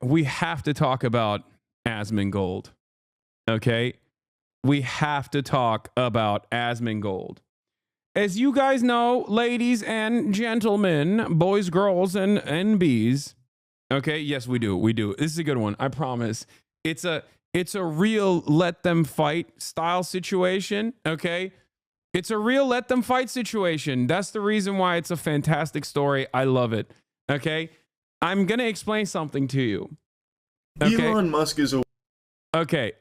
we have to talk about Asmongold. Okay? We have to talk about Asmongold. As you guys know, ladies and gentlemen, boys, girls, and bees. Okay, yes, we do. We do. This is a good one. I promise. It's a real let them fight style situation. Okay? It's a real let them fight situation. That's the reason why it's a fantastic story. I love it. Okay? I'm going to explain something to you. Okay? Elon Musk is a... Okay.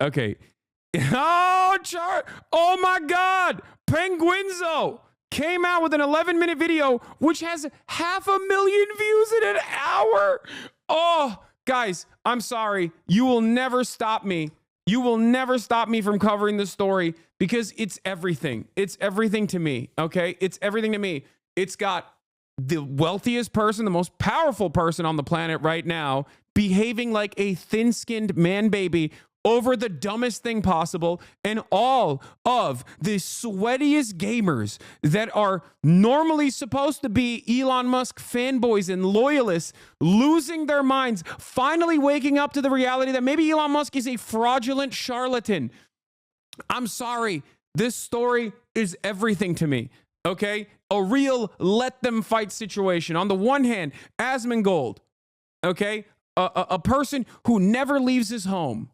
Oh my God! Penguinzo came out with an 11-minute video which has 500,000 views in an hour. Oh, guys, I'm sorry. You will never stop me. You will never stop me from covering this story because it's everything. It's everything to me, okay? It's everything to me. It's got the wealthiest person, the most powerful person on the planet right now, behaving like a thin-skinned man baby over the dumbest thing possible, and all of the sweatiest gamers that are normally supposed to be Elon Musk fanboys and loyalists losing their minds, finally waking up to the reality that maybe Elon Musk is a fraudulent charlatan. I'm sorry. This story is everything to me. Okay? A real let them fight situation. On the one hand, Asmongold, okay? A person who never leaves his home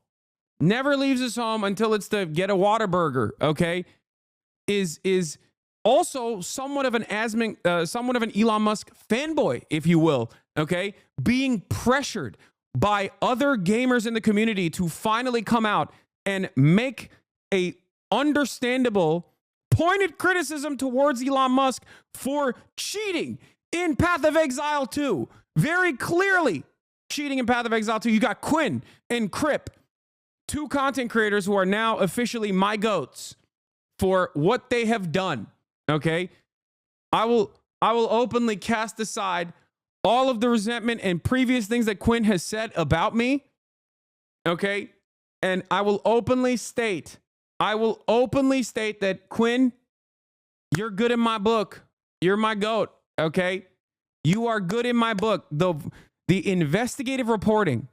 until it's to get a Whataburger, okay, is also somewhat of an Elon Musk fanboy, if you will, okay, being pressured by other gamers in the community to finally come out and make a understandable, pointed criticism towards Elon Musk for cheating in Path of Exile 2. Very clearly cheating in Path of Exile 2. You got Quinn and Crip, two content creators who are now officially my goats for what they have done. Okay. I will openly cast aside all of the resentment and previous things that Quinn has said about me. Okay. And I will openly state that Quinn, you're good in my book. You're my goat. Okay. You are good in my book. The investigative reporting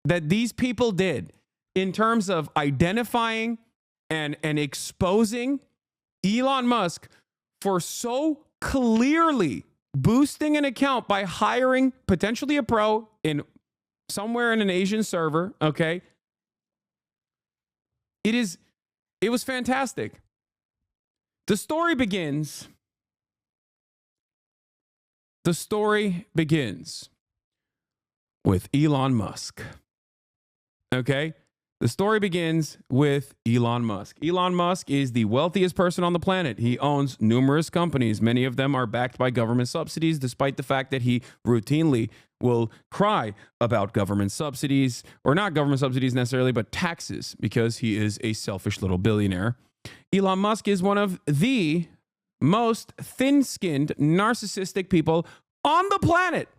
that these people did in terms of identifying and exposing Elon Musk for so clearly boosting an account by hiring potentially a pro in somewhere in an Asian server, okay? It was fantastic. The story begins with Elon Musk. Okay? The story begins with Elon Musk. Elon Musk is the wealthiest person on the planet. He owns numerous companies. Many of them are backed by government subsidies, despite the fact that he routinely will cry about government subsidies, or not government subsidies necessarily, but taxes, because he is a selfish little billionaire. Elon Musk is one of the most thin-skinned, narcissistic people on the planet.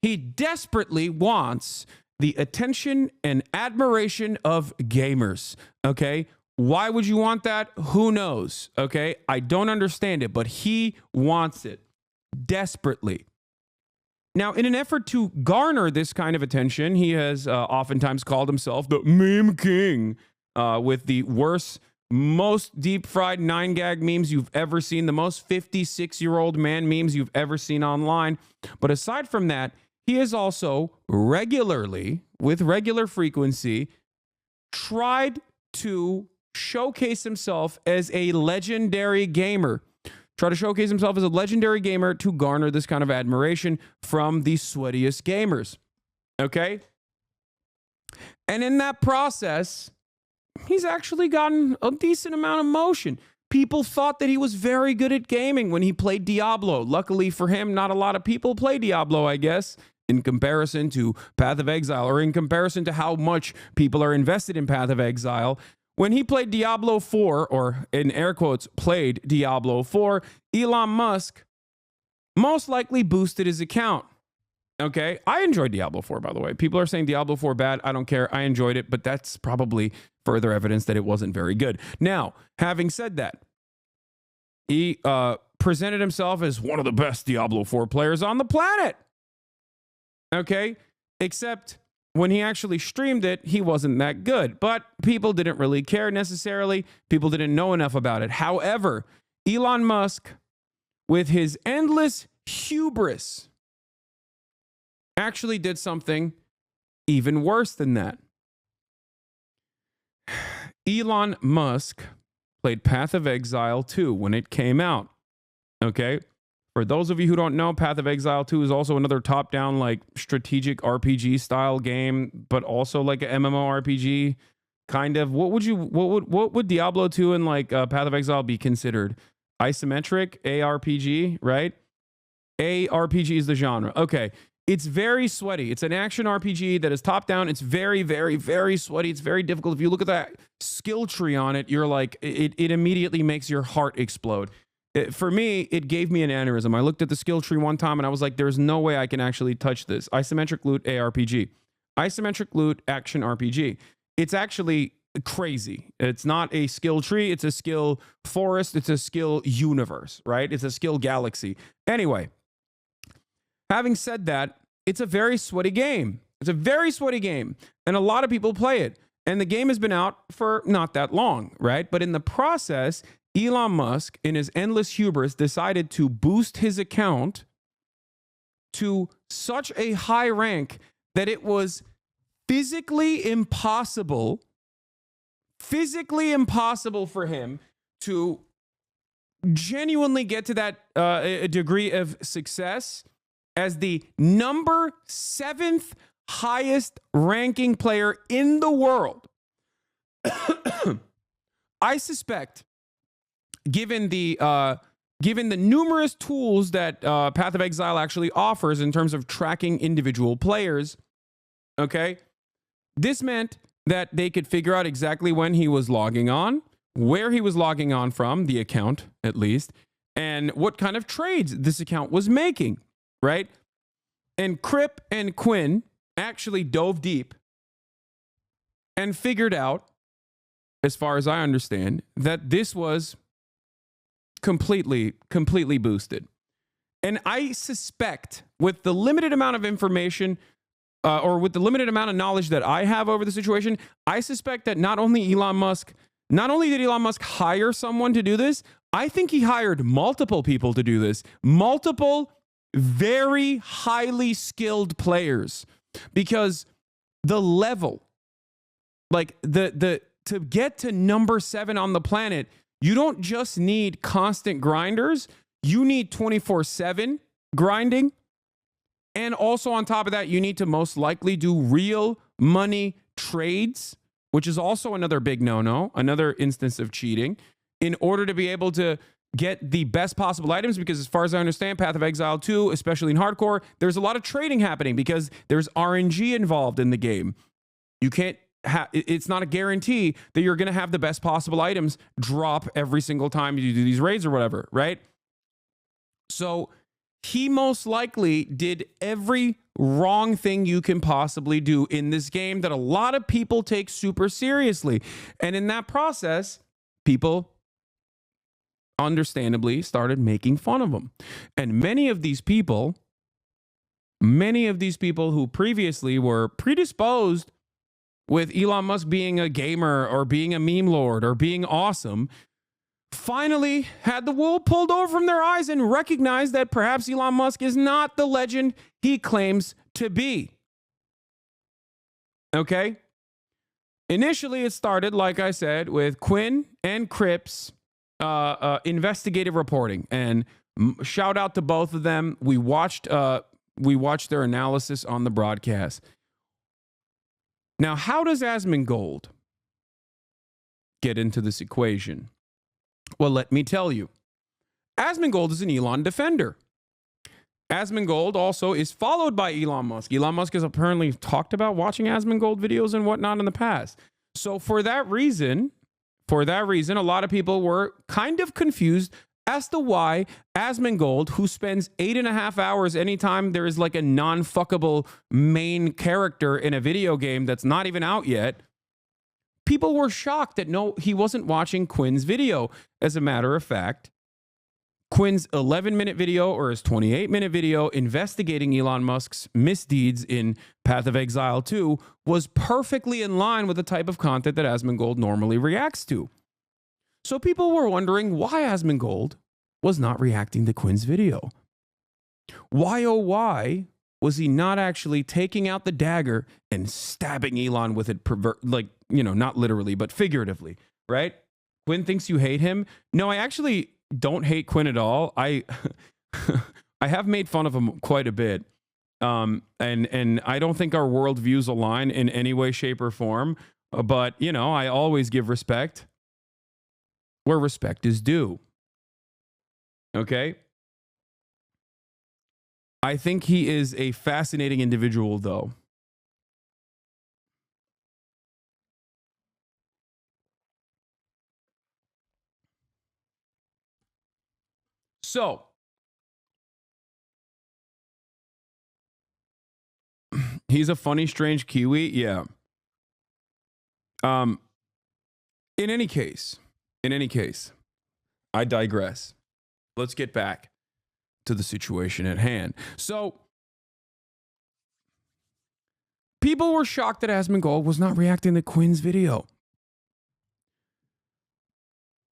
He desperately wants the attention and admiration of gamers, okay? Why would you want that? Who knows, okay? I don't understand it, but he wants it desperately. Now, in an effort to garner this kind of attention, he has oftentimes called himself the meme king, with the worst, most deep-fried 9-gag memes you've ever seen, the most 56-year-old man memes you've ever seen online. But aside from that, he has also regularly, with regular frequency, tried to showcase himself as a legendary gamer. Try to showcase himself as a legendary gamer to garner this kind of admiration from the sweatiest gamers. Okay? And in that process, he's actually gotten a decent amount of motion. People thought that he was very good at gaming when he played Diablo. Luckily for him, not a lot of people play Diablo, I guess, in comparison to Path of Exile, or in comparison to how much people are invested in Path of Exile. When he played Diablo 4, or in air quotes, played Diablo 4, Elon Musk most likely boosted his account. Okay? I enjoyed Diablo 4, by the way. People are saying Diablo 4 bad. I don't care. I enjoyed it, but that's probably further evidence that it wasn't very good. Now, having said that, he presented himself as one of the best Diablo 4 players on the planet. Okay? Except when he actually streamed it, he wasn't that good. But people didn't really care necessarily. People didn't know enough about it. However, Elon Musk, with his endless hubris, actually did something even worse than that. Elon Musk played Path of Exile 2 when it came out. Okay? For those of you who don't know, Path of Exile 2 is also another top-down, like, strategic RPG style game, but also like an MMORPG kind of. What would Diablo 2 and like Path of Exile be considered? Isometric ARPG, right? ARPG is the genre. Okay. It's very sweaty. It's an action RPG that is top-down. It's very, very, very sweaty. It's very difficult. If you look at that skill tree on it, you're like, it immediately makes your heart explode. For me, it gave me an aneurysm. I looked at the skill tree one time and I was like, there's no way I can actually touch this. Isometric loot ARPG. Isometric loot action RPG. It's actually crazy. It's not a skill tree. It's a skill forest. It's a skill universe, right? It's a skill galaxy. Anyway, having said that, it's a very sweaty game. It's a very sweaty game. And a lot of people play it. And the game has been out for not that long, right? But in the process, Elon Musk, in his endless hubris, decided to boost his account to such a high rank that it was physically impossible for him to genuinely get to that degree of success as the number 7th highest ranking player in the world. I suspect, given the numerous tools that Path of Exile actually offers in terms of tracking individual players, okay, this meant that they could figure out exactly when he was logging on, where he was logging on from, the account at least, and what kind of trades this account was making, right? And Crip and Quinn actually dove deep and figured out, as far as I understand, that this was completely boosted. And I suspect, with the limited amount of information or with the limited amount of knowledge that I have over the situation, I suspect that not only did Elon Musk hire someone to do this, I think he hired multiple people to do this. Multiple very highly skilled players, because the level, like to get to number 7 on the planet, you don't just need constant grinders. You need 24/7 grinding. And also on top of that, you need to most likely do real money trades, which is also another big no-no, another instance of cheating, in order to be able to get the best possible items. Because as far as I understand, Path of Exile 2, especially in hardcore, there's a lot of trading happening because there's RNG involved in the game. You can't it's not a guarantee that you're going to have the best possible items drop every single time you do these raids or whatever, right? So he most likely did every wrong thing you can possibly do in this game that a lot of people take super seriously. And in that process, people understandably started making fun of him. And many of these people who previously were predisposed with Elon Musk being a gamer or being a meme lord or being awesome, finally had the wool pulled over from their eyes and recognized that perhaps Elon Musk is not the legend he claims to be. Okay? Initially, it started, like I said, with Quinn and Crip's investigative reporting. And shout out to both of them. We watched their analysis on the broadcast. Now, how does Asmongold get into this equation? Well, let me tell you. Asmongold is an Elon defender. Asmongold also is followed by Elon Musk. Elon Musk has apparently talked about watching Asmongold videos and whatnot in the past. So for that reason, a lot of people were kind of confused as to why Asmongold, who spends 8.5 hours anytime there is like a non-fuckable main character in a video game that's not even out yet, people were shocked that no, he wasn't watching Quinn's video. As a matter of fact, Quinn's 11-minute video or his 28-minute video investigating Elon Musk's misdeeds in Path of Exile 2 was perfectly in line with the type of content that Asmongold normally reacts to. So people were wondering why Asmongold was not reacting to Quinn's video. Why, oh why, was he not actually taking out the dagger and stabbing Elon with it, not literally, but figuratively, right? Quinn thinks you hate him. No, I actually don't hate Quinn at all. I have made fun of him quite a bit. And I don't think our worldviews align in any way, shape, or form. But, I always give respect where respect is due. Okay? I think he is a fascinating individual, though. So, he's a funny, strange Kiwi. Yeah. In any case, I digress. Let's get back to the situation at hand. So, people were shocked that Asmongold was not reacting to Quinn's video.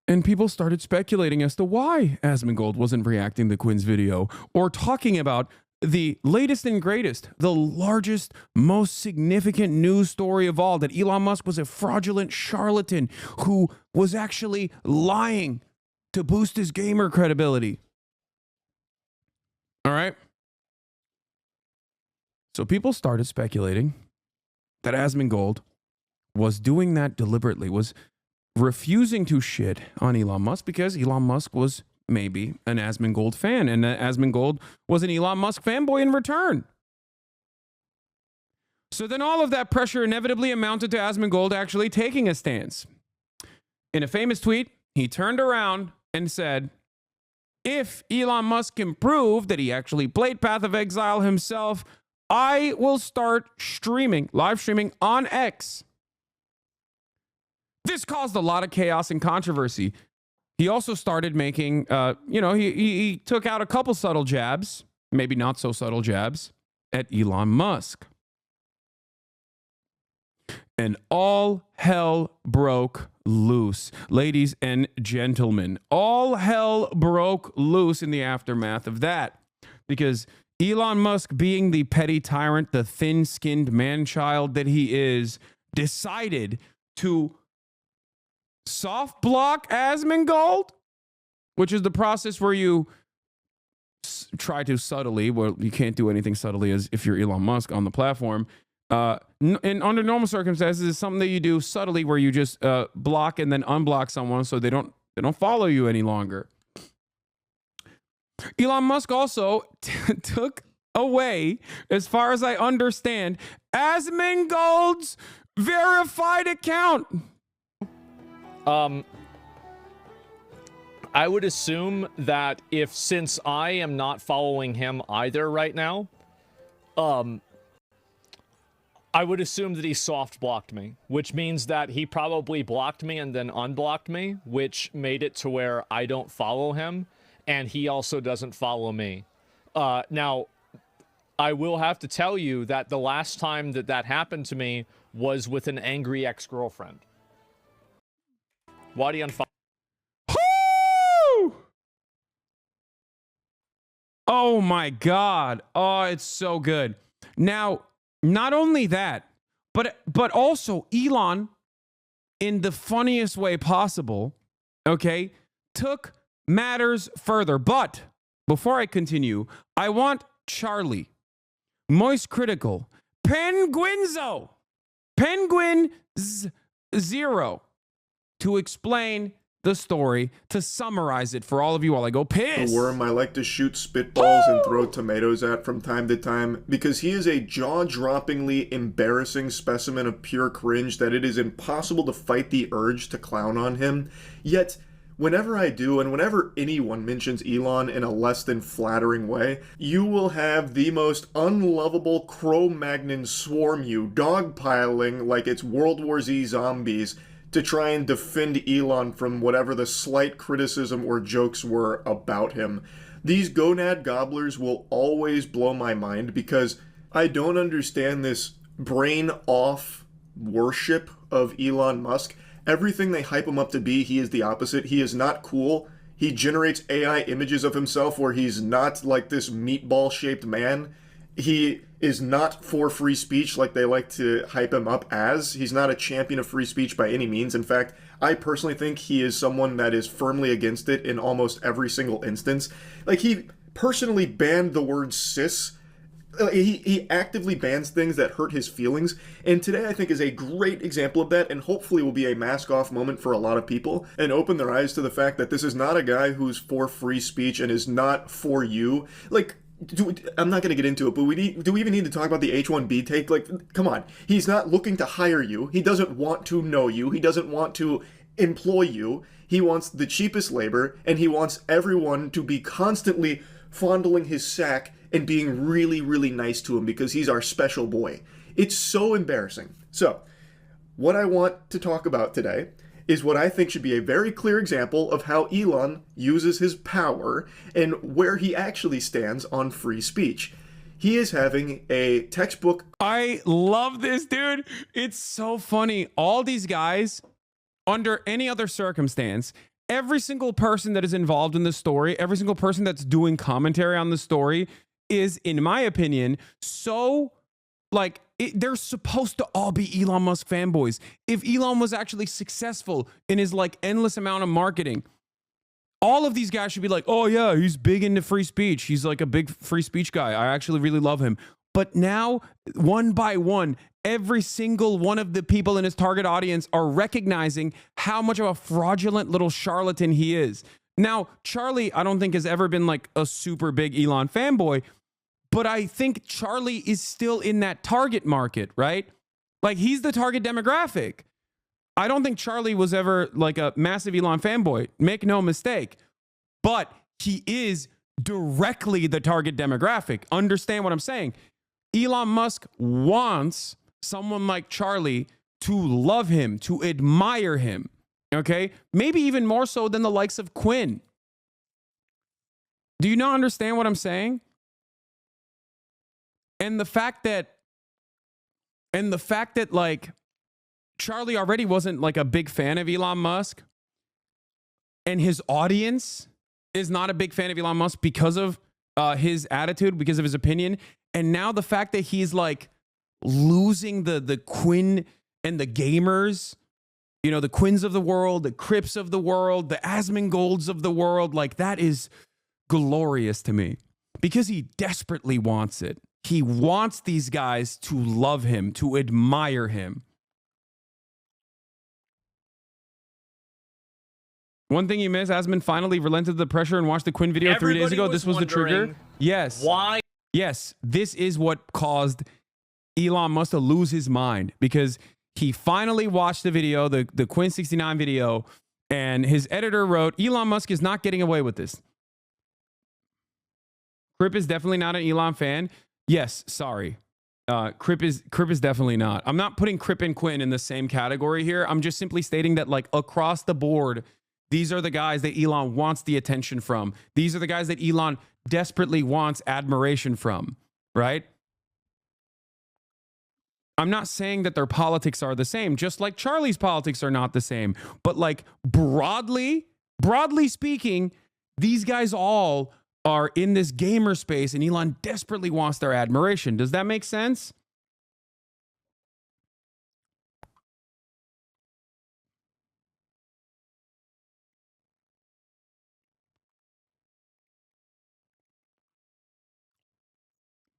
And people started speculating as to why Asmongold wasn't reacting to Quinn's video or talking about the latest and greatest, the largest, most significant news story of all, that Elon Musk was a fraudulent charlatan who was actually lying to boost his gamer credibility. All right? So people started speculating that Asmongold was doing that deliberately, was refusing to shit on Elon Musk because Elon Musk was maybe an Asmongold fan, and Asmongold was an Elon Musk fanboy in return. So then all of that pressure inevitably amounted to Asmongold actually taking a stance. In a famous tweet, he turned around and said, if Elon Musk can prove that he actually played Path of Exile himself, I will start live streaming on X. This caused a lot of chaos and controversy. He also started making, he took out a couple subtle jabs, maybe not so subtle jabs, at Elon Musk. And all hell broke loose. Ladies and gentlemen, all hell broke loose in the aftermath of that. Because Elon Musk, being the petty tyrant, the thin-skinned man-child that he is, decided to soft block Asmongold, which is the process where you try to subtly, well, you can't do anything subtly as if you're Elon Musk on the platform. And under normal circumstances, it's something that you do subtly where you just block and then unblock someone so they don't follow you any longer. Elon Musk also took away, as far as I understand, Asmongold's verified account. I would assume that since I am not following him either right now, I would assume that he soft blocked me, which means that he probably blocked me and then unblocked me, which made it to where I don't follow him, and he also doesn't follow me. Now, I will have to tell you that the last time that happened to me was with an angry ex-girlfriend. Why do you unfollow? Oh my God. Oh, it's so good. Now, not only that, but also Elon, in the funniest way possible, okay, took matters further. But before I continue, I want Charlie, Moist Critical, Penguinzo, Penguin Zero, to explain the story, to summarize it for all of you while I go piss. A worm I like to shoot spitballs and throw tomatoes at from time to time, because he is a jaw-droppingly embarrassing specimen of pure cringe that it is impossible to fight the urge to clown on him. Yet, whenever I do, and whenever anyone mentions Elon in a less than flattering way, you will have the most unlovable Cro-Magnon swarm you, dogpiling like it's World War Z zombies, to try and defend Elon from whatever the slight criticism or jokes were about him. These gonad gobblers will always blow my mind because I don't understand this brain off worship of Elon Musk. Everything they hype him up to be, he is the opposite. He is not cool. He generates AI images of himself where he's not like this meatball-shaped man. He is not for free speech like they like to hype him up as. He's not a champion of free speech by any means. In fact, I personally think he is someone that is firmly against it in almost every single instance. Like, he personally banned the word cis. He actively bans things that hurt his feelings, and today I think is a great example of that, and hopefully will be a mask-off moment for a lot of people, and open their eyes to the fact that this is not a guy who's for free speech and is not for you. Like, I'm not going to get into it, but do we even need to talk about the H-1B take? Like, come on. He's not looking to hire you. He doesn't want to know you. He doesn't want to employ you. He wants the cheapest labor, and he wants everyone to be constantly fondling his sack and being really, really nice to him because he's our special boy. It's so embarrassing. So, what I want to talk about today is what I think should be a very clear example of how Elon uses his power and where he actually stands on free speech. He is having a textbook. I love this, dude. It's so funny. All these guys, under any other circumstance, every single person that is involved in the story, every single person that's doing commentary on the story is, in my opinion, so like they're supposed to all be Elon Musk fanboys. If Elon was actually successful in his like endless amount of marketing, all of these guys should be like, oh yeah, he's big into free speech. He's like a big free speech guy. I actually really love him. But now, one by one, every single one of the people in his target audience are recognizing how much of a fraudulent little charlatan he is. Now, Charlie, I don't think has ever been like a super big Elon fanboy, but I think Charlie is still in that target market, right? Like, he's the target demographic. I don't think Charlie was ever like a massive Elon fanboy. Make no mistake. But he is directly the target demographic. Understand what I'm saying? Elon Musk wants someone like Charlie to love him, to admire him. Okay? Maybe even more so than the likes of Quinn. Do you not understand what I'm saying? And the fact that like Charlie already wasn't like a big fan of Elon Musk, and his audience is not a big fan of Elon Musk because of his attitude, because of his opinion. And now the fact that he's like losing the Quinn and the gamers, you know, the Quinns of the world, the Crips of the world, the Asmongolds of the world, like that is glorious to me because he desperately wants it. He wants these guys to love him, to admire him. One thing you missed, Asmon finally relented the pressure and watched the Quinn video 3 days ago. This was the trigger. Yes. Why? Yes, this is what caused Elon Musk to lose his mind because he finally watched the video, the Quinn 69 video, and his editor wrote, Elon Musk is not getting away with this. Crip is definitely not an Elon fan. Yes, sorry. Crip is definitely not. I'm not putting Crip and Quinn in the same category here. I'm just simply stating that like across the board, these are the guys that Elon wants the attention from. These are the guys that Elon desperately wants admiration from, right? I'm not saying that their politics are the same, just like Charlie's politics are not the same. But like broadly speaking, these guys all are in this gamer space and Elon desperately wants their admiration. Does that make sense?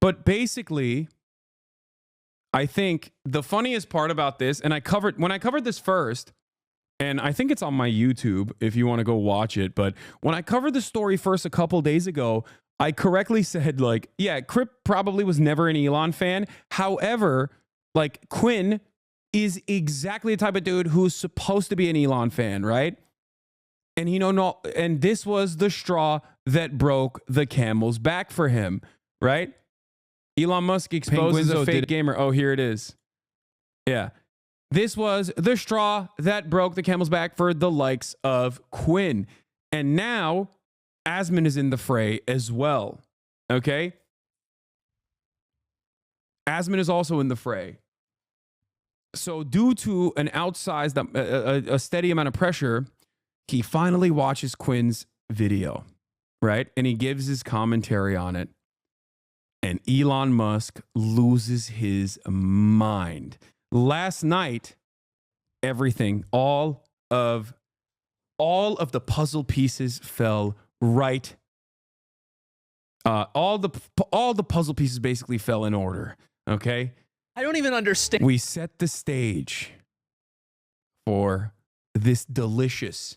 But basically, I think the funniest part about this, and when I covered this first, and I think it's on my YouTube if you want to go watch it, but when I covered the story first a couple days ago, I correctly said like, yeah, Crip probably was never an Elon fan. However, like Quinn is exactly the type of dude who's supposed to be an Elon fan, right? And and this was the straw that broke the camel's back for him, right? Elon Musk exposes a fake gamer. Oh, here it is. Yeah. This was the straw that broke the camel's back for the likes of Quinn. And now Asmon is in the fray as well. Okay? Asmon is also in the fray. So due to an outsized, a steady amount of pressure, he finally watches Quinn's video, right? And he gives his commentary on it. And Elon Musk loses his mind. Last night, everything, all of the puzzle pieces fell right. All the puzzle pieces basically fell in order. Okay. I don't even understand. We set the stage for this delicious,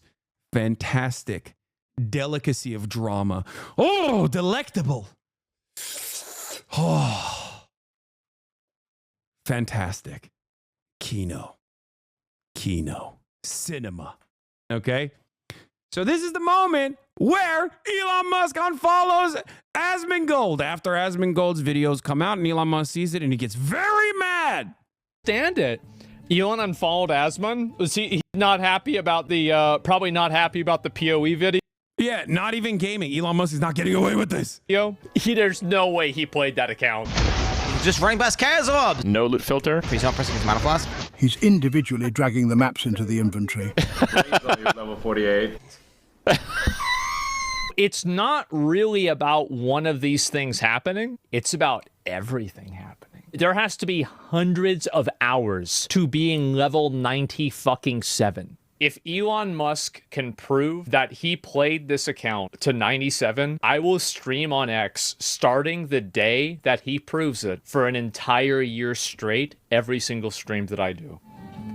fantastic delicacy of drama. Oh, delectable. Oh, fantastic. Kino, cinema. Okay. So this is the moment where Elon Musk unfollows Asmongold after Asmongold's videos come out and Elon Musk sees it and he gets very mad. Stand it. Elon unfollowed Asmon. Was he not happy about the, probably not happy about the PoE video? Yeah, not even gaming. Elon Musk is not getting away with this. There's no way he played that account. Just running past Kazorb. No loot filter. He's not pressing his mana flask. He's individually dragging the maps into the inventory. Level 48. It's not really about one of these things happening. It's about everything happening. There has to be hundreds of hours to being level 97. If Elon Musk can prove that he played this account to 97, I will stream on X starting the day that he proves it for an entire year straight, every single stream that I do.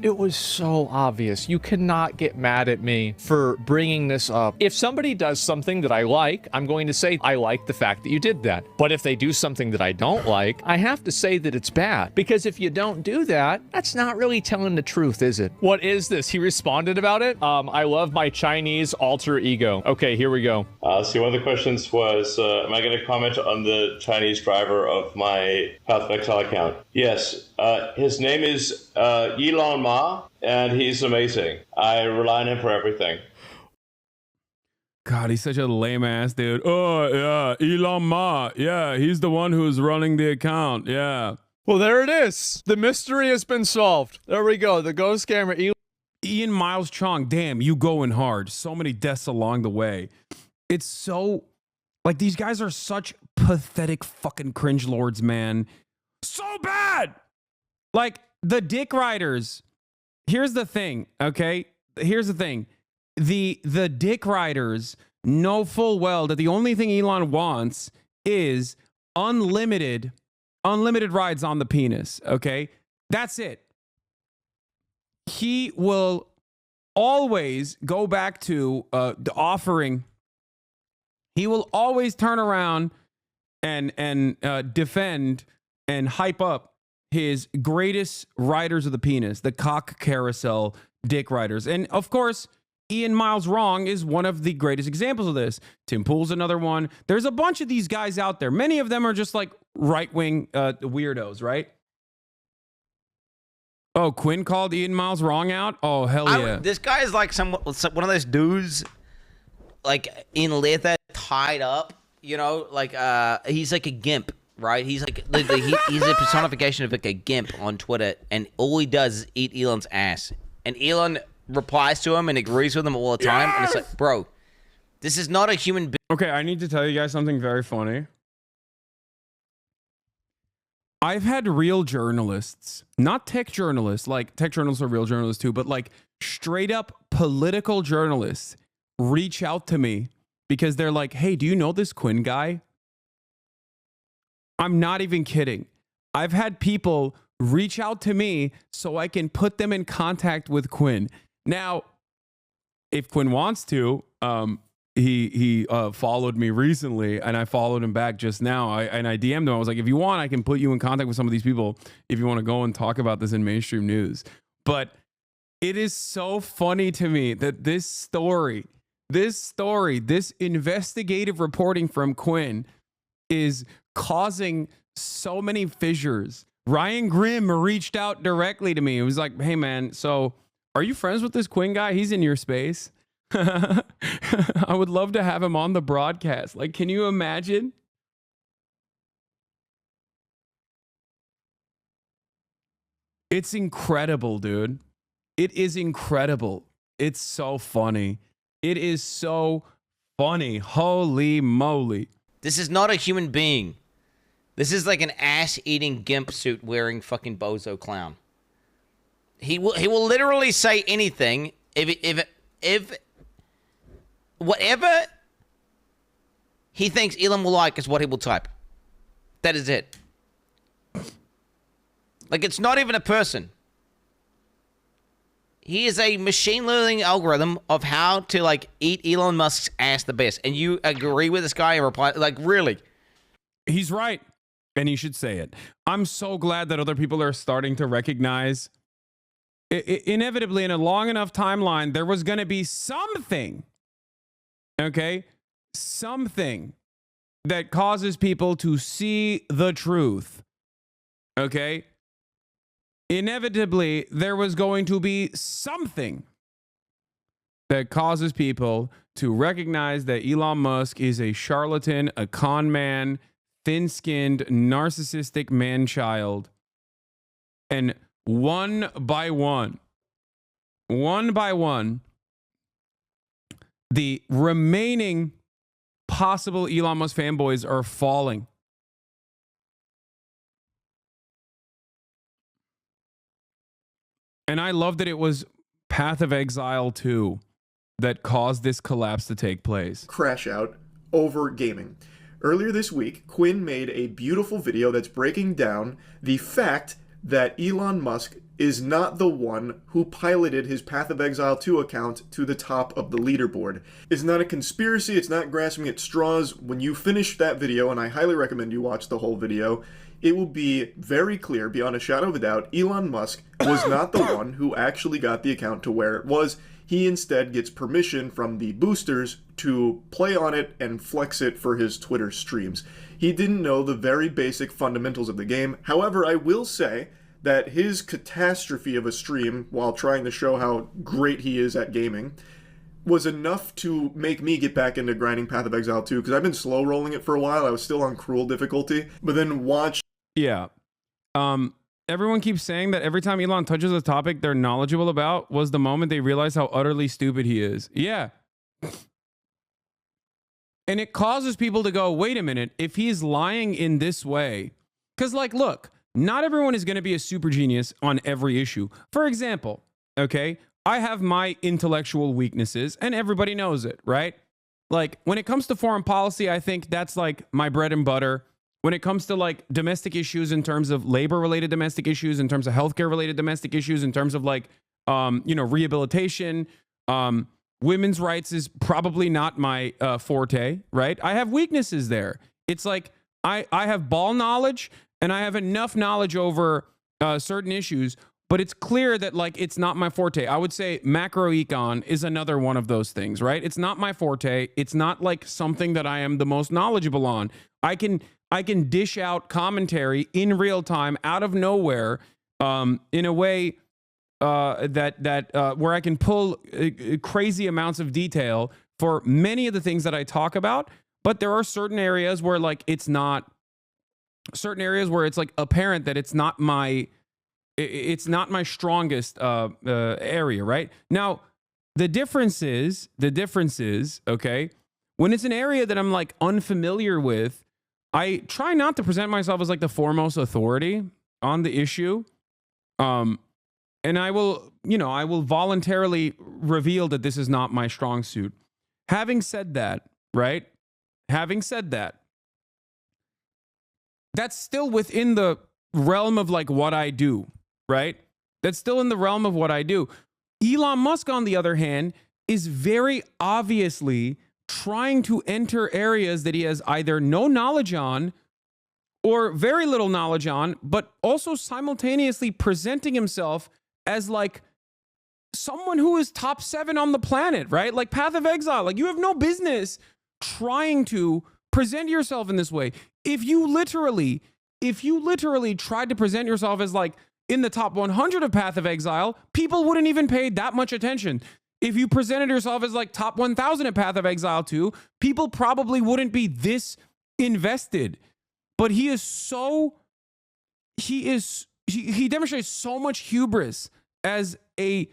It was so obvious. You cannot get mad at me for bringing this up. If somebody does something that I like, I'm going to say, I like the fact that you did that. But if they do something that I don't like, I have to say that it's bad. Because if you don't do that, that's not really telling the truth, is it? What is this? He responded about it? I love my Chinese alter ego. Okay, here we go. So one of the questions was, am I going to comment on the Chinese driver of my Path of Exile account? Yes. His name is Elon Ma, and he's amazing. I rely on him for everything. God, he's such a lame ass dude. Oh, yeah, Elon Ma. Yeah, he's the one who's running the account. Yeah. Well, there it is. The mystery has been solved. There we go. The ghost camera. Ian Miles Chong, damn, you going hard. So many deaths along the way. It's so, like, these guys are such pathetic fucking cringe lords, man. So bad. Like, the dick riders. Here's the thing, okay? Here's the thing. The dick riders know full well that the only thing Elon wants is unlimited rides on the penis, okay? That's it. He will always go back to the offering. He will always turn around and defend and hype up his greatest riders of the penis, the cock carousel dick riders. And of course, Ian Miles Wrong is one of the greatest examples of this. Tim Pool's another one. There's a bunch of these guys out there. Many of them are just like right-wing weirdos, right? Oh, Quinn called Ian Miles Wrong out? Oh, hell yeah. This guy is like one of those dudes, like in leather, tied up, you know, like he's like a gimp. Right, he's like he's a personification of like a gimp on Twitter, and all he does is eat Elon's ass. And Elon replies to him and agrees with him all the time, and it's like, bro, this is not a human being. Okay, I need to tell you guys something very funny. I've had real journalists, not tech journalists, like tech journalists are real journalists too, but like straight up political journalists reach out to me because they're like, hey, do you know this Quinn guy? I'm not even kidding. I've had people reach out to me so I can put them in contact with Quinn. Now, if Quinn wants to, he followed me recently and I followed him back just now. I DM'd him. I was like, if you want, I can put you in contact with some of these people if you want to go and talk about this in mainstream news. But it is so funny to me that this investigative reporting from Quinn is causing so many fissures Ryan Grimm reached out directly to me. It was like, hey, man, so are you friends with this Quinn guy? He's in your space. I would love to have him on the broadcast. Like, can you imagine? It's incredible, dude. It is incredible. It's so funny. It is so funny. Holy moly. This is not a human being. This is like an ass-eating gimp suit wearing fucking bozo clown. He will literally say anything if whatever he thinks Elon will like is what he will type. That is it. Like, it's not even a person. He is a machine learning algorithm of how to, like, eat Elon Musk's ass the best. And you agree with this guy and reply, like, really? He's right. And he should say it. I'm so glad that other people are starting to recognize inevitably in a long enough timeline, there was going to be something, okay? Something that causes people to see the truth, okay? Inevitably, there was going to be something that causes people to recognize that Elon Musk is a charlatan, a con man, thin-skinned, narcissistic man-child. And one by one, the remaining possible Elon Musk fanboys are falling. And I love that it was Path of Exile 2 that caused this collapse to take place. Crash out over gaming. Earlier this week, Quinn made a beautiful video that's breaking down the fact that Elon Musk is not the one who piloted his Path of Exile 2 account to the top of the leaderboard. It's not a conspiracy, it's not grasping at straws. When you finish that video, and I highly recommend you watch the whole video, it will be very clear, beyond a shadow of a doubt, Elon Musk was not the one who actually got the account to where it was. He instead gets permission from the boosters to play on it and flex it for his Twitter streams. He didn't know the very basic fundamentals of the game. However, I will say that his catastrophe of a stream while trying to show how great he is at gaming was enough to make me get back into grinding Path of Exile 2, because I've been slow rolling it for a while. I was still on cruel difficulty, but then watch. Yeah. Everyone keeps saying that every time Elon touches a topic they're knowledgeable about was the moment they realize how utterly stupid he is. Yeah. And it causes people to go, wait a minute, if he's lying in this way, because, like, look, not everyone is going to be a super genius on every issue. For example, okay, I have my intellectual weaknesses and everybody knows it, right? Like, when it comes to foreign policy, I think that's like my bread and butter. When it comes to like domestic issues in terms of labor-related domestic issues, in terms of healthcare-related domestic issues, in terms of like, rehabilitation, women's rights is probably not my forte, right? I have weaknesses there. It's like I have ball knowledge and I have enough knowledge over certain issues, but it's clear that like it's not my forte. I would say macroecon is another one of those things, right? It's not my forte. It's not like something that I am the most knowledgeable on. I can dish out commentary in real time out of nowhere in a way that where I can pull crazy amounts of detail for many of the things that I talk about. But there are certain areas where like it's not, certain areas where it's like apparent that it's not my strongest area, right? Now, the difference is, okay, when it's an area that I'm like unfamiliar with, I try not to present myself as like the foremost authority on the issue. And I will voluntarily reveal that this is not my strong suit. Having said that, right? That's still within the realm of like what I do, right? That's still in the realm of what I do. Elon Musk, on the other hand, is very obviously trying to enter areas that he has either no knowledge on or very little knowledge on, but also simultaneously presenting himself as like someone who is top 7 on the planet, right? Like Path of Exile. Like, you have no business trying to present yourself in this way. If if you literally tried to present yourself as like in the top 100 of Path of Exile, people wouldn't even pay that much attention. If you presented yourself as like top 1,000 at Path of Exile 2, people probably wouldn't be this invested. But he demonstrates so much hubris as a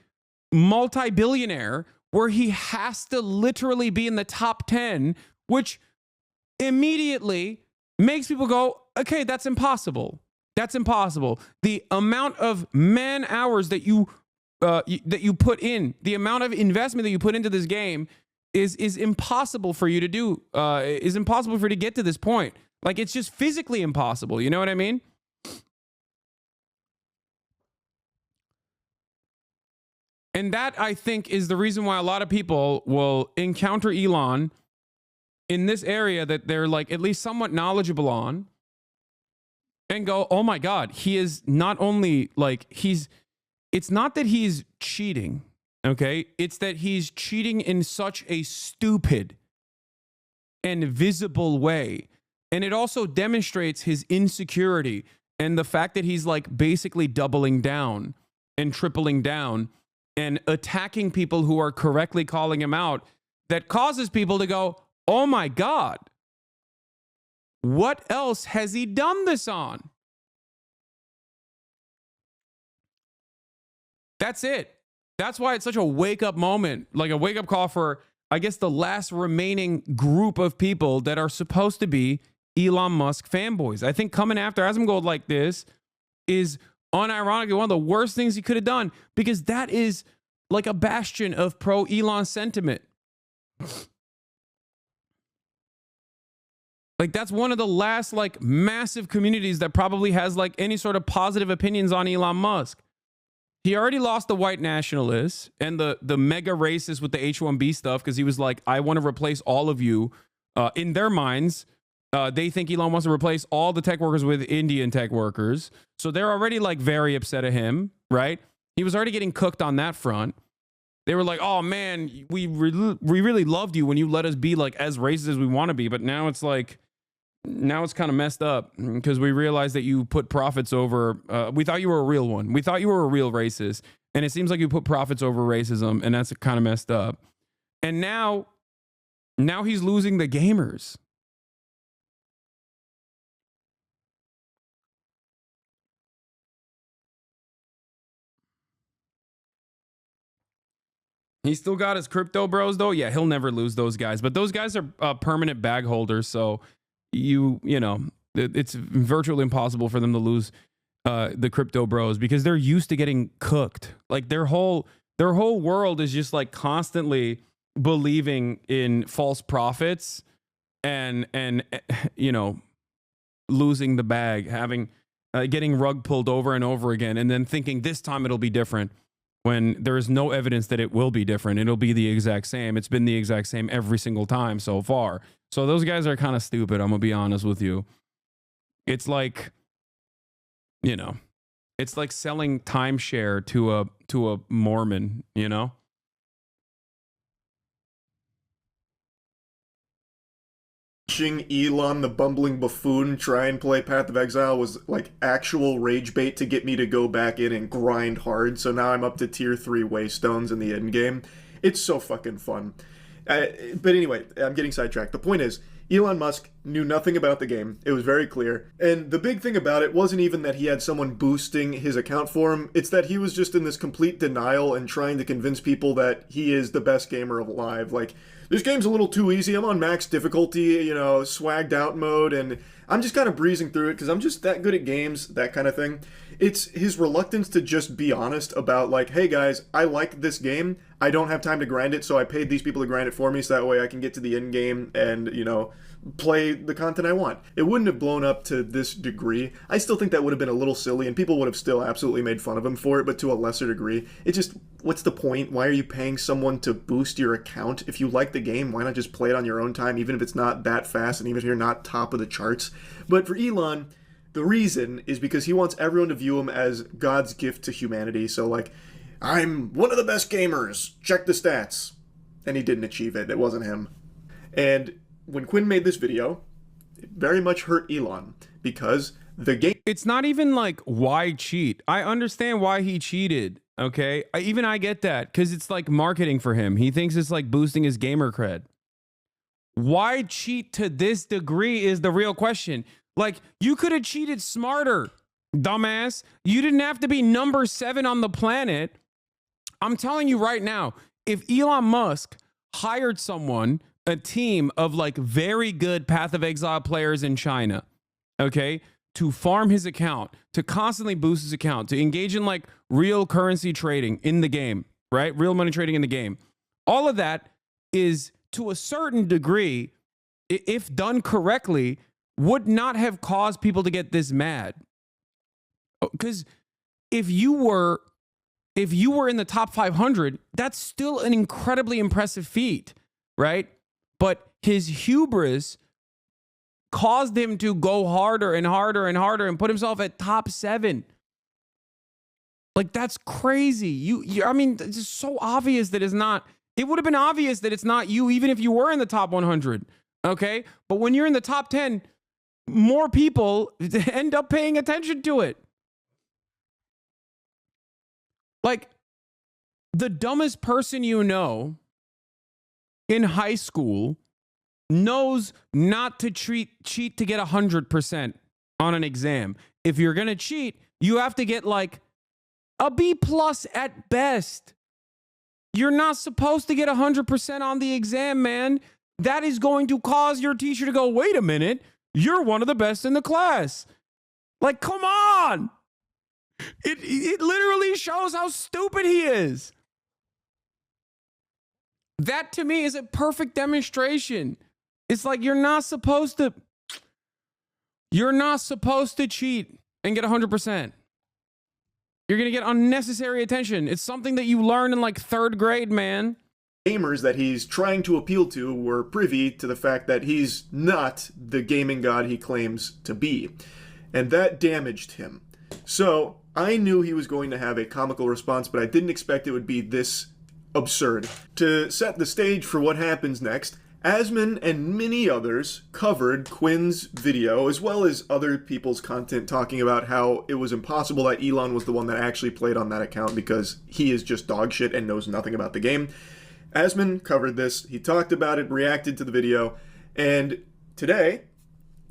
multi-billionaire where he has to literally be in the top 10, which immediately makes people go, okay, that's impossible. That's impossible. The amount of man hours that you put in, the amount of investment that you put into this game is impossible for you to do, is impossible for you to get to this point. Like, it's just physically impossible. You know what I mean? And that, I think, is the reason why a lot of people will encounter Elon in this area that they're like at least somewhat knowledgeable on and go, oh my God, he is not only like it's not that he's cheating, okay? It's that he's cheating in such a stupid and visible way. And it also demonstrates his insecurity and the fact that he's like basically doubling down and tripling down and attacking people who are correctly calling him out, that causes people to go, oh my God, what else has he done this on? That's it. That's why it's such a wake-up moment, like a wake-up call for, I guess, the last remaining group of people that are supposed to be Elon Musk fanboys. I think coming after Asmongold like this is unironically one of the worst things he could have done, because that is like a bastion of pro-Elon sentiment. Like, that's one of the last like massive communities that probably has like any sort of positive opinions on Elon Musk. He already lost the white nationalists and the mega racists with the H-1B stuff, because he was like, I want to replace all of you. In their minds, they think Elon wants to replace all the tech workers with Indian tech workers. So they're already like very upset at him, right? He was already getting cooked on that front. They were like, oh man, we really loved you when you let us be like as racist as we want to be. But now it's like, now it's kind of messed up because we realized that you put profits over, we thought you were a real one. We thought you were a real racist. And it seems like you put profits over racism, and that's kind of messed up. And now he's losing the gamers. He's still got his crypto bros though. Yeah, he'll never lose those guys. But those guys are permanent bag holders, so you know, it's virtually impossible for them to lose the crypto bros, because they're used to getting cooked. Like their whole world is just like constantly believing in false prophets and you know, losing the bag, having getting rug pulled over and over again, and then thinking this time it'll be different, when there is no evidence that it will be different. It'll be the exact same. It's been the exact same every single time so far. So those guys are kind of stupid, I'm gonna be honest with you. It's like, you know, it's like selling timeshare to a Mormon, you know? Watching Elon the bumbling buffoon try and play Path of Exile was like actual rage bait to get me to go back in and grind hard. So now I'm up to tier 3 waystones in the end game. It's so fucking fun. But anyway, I'm getting sidetracked. The point is, Elon Musk knew nothing about the game. It was very clear. And the big thing about it wasn't even that he had someone boosting his account for him. It's that he was just in this complete denial and trying to convince people that he is the best gamer alive. Like, this game's a little too easy. I'm on max difficulty, you know, swagged out mode, and I'm just kind of breezing through it because I'm just that good at games, that kind of thing. It's his reluctance to just be honest about, like, hey guys, I like this game. I don't have time to grind it, so I paid these people to grind it for me so that way I can get to the end game and, you know, play the content I want. It wouldn't have blown up to this degree. I still think that would have been a little silly, and people would have still absolutely made fun of him for it, but to a lesser degree. It just, what's the point? Why are you paying someone to boost your account? If you like the game, why not just play it on your own time, even if it's not that fast, and even if you're not top of the charts? But for Elon, the reason is because he wants everyone to view him as God's gift to humanity. So, like, I'm one of the best gamers. Check the stats. And he didn't achieve it. It wasn't him. And when Quinn made this video, it very much hurt Elon, because The game. It's not even like why cheat. I understand why he cheated. Okay, I get that because it's like marketing for him. He thinks it's like boosting his gamer cred. Why cheat to this degree is the real question. Like, you could have cheated smarter, dumbass. You didn't have to be number 7 on the planet. I'm telling you right now, if Elon Musk hired someone, a team of like very good Path of Exile players in China, okay, to farm his account, to constantly boost his account, to engage in like real currency trading in the game, right? Real money trading in the game. All of that is, to a certain degree, if done correctly, would not have caused people to get this mad. Because if you were in the top 500, that's still an incredibly impressive feat, right? But his hubris caused him to go harder and harder and harder and put himself at top 7. Like, that's crazy. I mean, it's just so obvious that it's not. It would have been obvious that it's not you, even if you were in the top 100. Okay. But when you're in the top 10, more people end up paying attention to it. Like, the dumbest person you know in high school knows not to cheat to get 100% on an exam. If you're going to cheat, you have to get like a B+ at best. You're not supposed to get 100% on the exam, man. That is going to cause your teacher to go, wait a minute, you're one of the best in the class. Like, come on. It literally shows how stupid he is. That to me is a perfect demonstration. It's like you're not supposed to cheat and get 100%. You're going to get unnecessary attention. It's something that you learn in like 3rd grade, man. Gamers that he's trying to appeal to were privy to the fact that he's not the gaming god he claims to be. And that damaged him. So I knew he was going to have a comical response, but I didn't expect it would be this absurd. To set the stage for what happens next, Asmon and many others covered Quinn's video, as well as other people's content talking about how it was impossible that Elon was the one that actually played on that account because he is just dog shit and knows nothing about the game. Asmon covered this, he talked about it, reacted to the video, and today,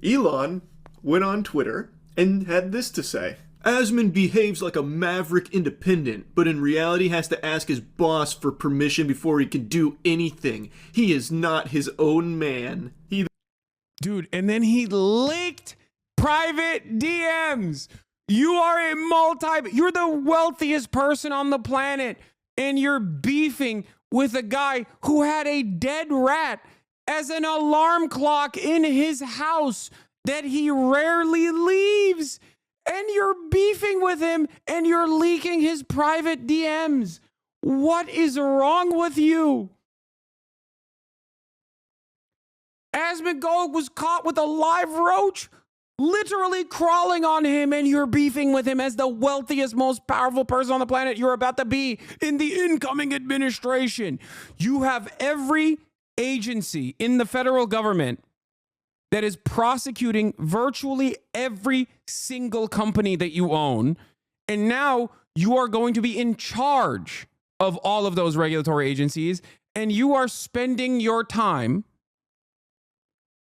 Elon went on Twitter and had this to say. Asmon behaves like a maverick independent, but in reality has to ask his boss for permission before he can do anything. He is not his own man. Dude, and then he leaked private DMs. You're the wealthiest person on the planet, and you're beefing with a guy who had a dead rat as an alarm clock in his house that he rarely leaves. And you're beefing with him and you're leaking his private DMs. What is wrong with you? Asmongold was caught with a live roach literally crawling on him, and you're beefing with him as the wealthiest, most powerful person on the planet you're about to be in the incoming administration. You have every agency in the federal government that is prosecuting virtually every single company that you own. And now you are going to be in charge of all of those regulatory agencies. And you are spending your time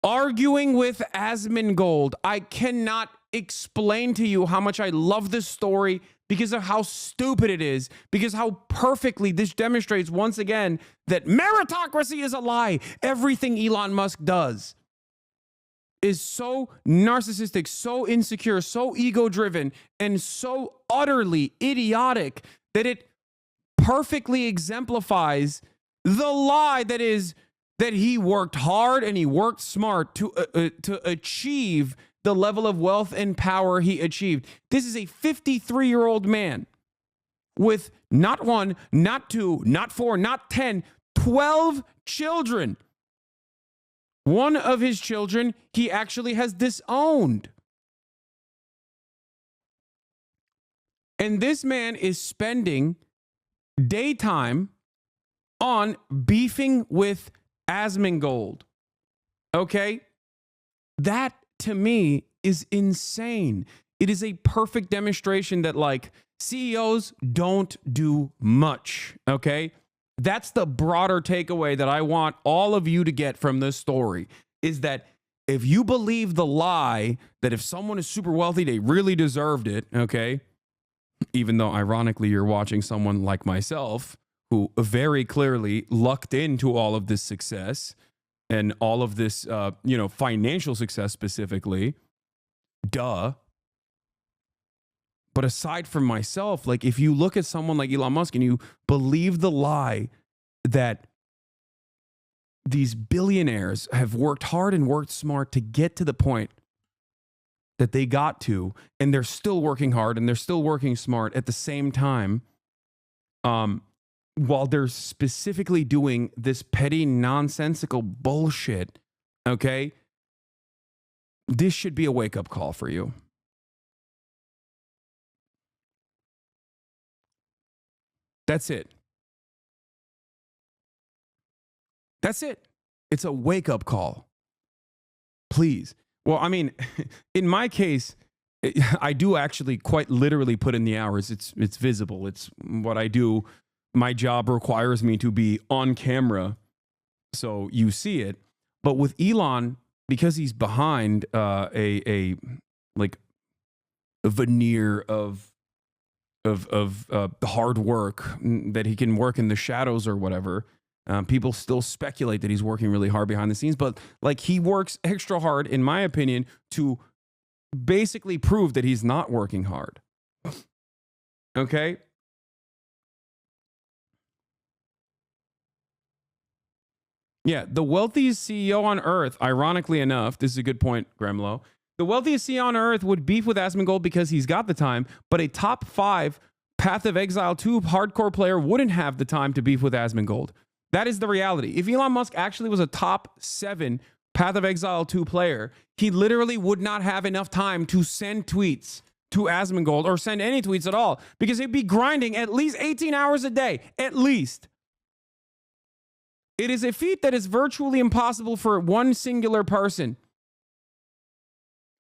arguing with Asmongold. I cannot explain to you how much I love this story because of how stupid it is, because how perfectly this demonstrates once again that meritocracy is a lie. Everything Elon Musk does is so narcissistic, so insecure, so ego-driven, and so utterly idiotic that it perfectly exemplifies the lie that is that he worked hard and he worked smart to achieve the level of wealth and power he achieved. This is a 53-year-old man with not 1, not 2, not 4, not 10, 12 children. One of his children, he actually has disowned. And this man is spending daytime on beefing with Asmongold. Okay? That, to me, is insane. It is a perfect demonstration that like CEOs don't do much, okay? That's the broader takeaway that I want all of you to get from this story, is that if you believe the lie that if someone is super wealthy, they really deserved it, okay? Even though ironically you're watching someone like myself who very clearly lucked into all of this success and all of this, financial success specifically. Duh. But aside from myself, like if you look at someone like Elon Musk and you believe the lie that these billionaires have worked hard and worked smart to get to the point that they got to, and they're still working hard and they're still working smart at the same time, while they're specifically doing this petty, nonsensical bullshit, okay? This should be a wake-up call for you. That's it. That's it. It's a wake-up call. Please. Well, I mean, in my case, I do actually quite literally put in the hours. It's visible. It's what I do. My job requires me to be on camera, so you see it. But with Elon, because he's behind a veneer of hard work that he can work in the shadows or whatever. People still speculate that he's working really hard behind the scenes, but like he works extra hard, in my opinion, to basically prove that he's not working hard. Okay? Yeah, the wealthiest CEO on earth, ironically enough, this is a good point, Gremlo. The wealthiest CEO on earth would beef with Asmongold because he's got the time, but a top 5 Path of Exile 2 hardcore player wouldn't have the time to beef with Asmongold. That is the reality. If Elon Musk actually was a top 7 Path of Exile 2 player, he literally would not have enough time to send tweets to Asmongold or send any tweets at all, because he'd be grinding at least 18 hours a day, at least. It is a feat that is virtually impossible for one singular person,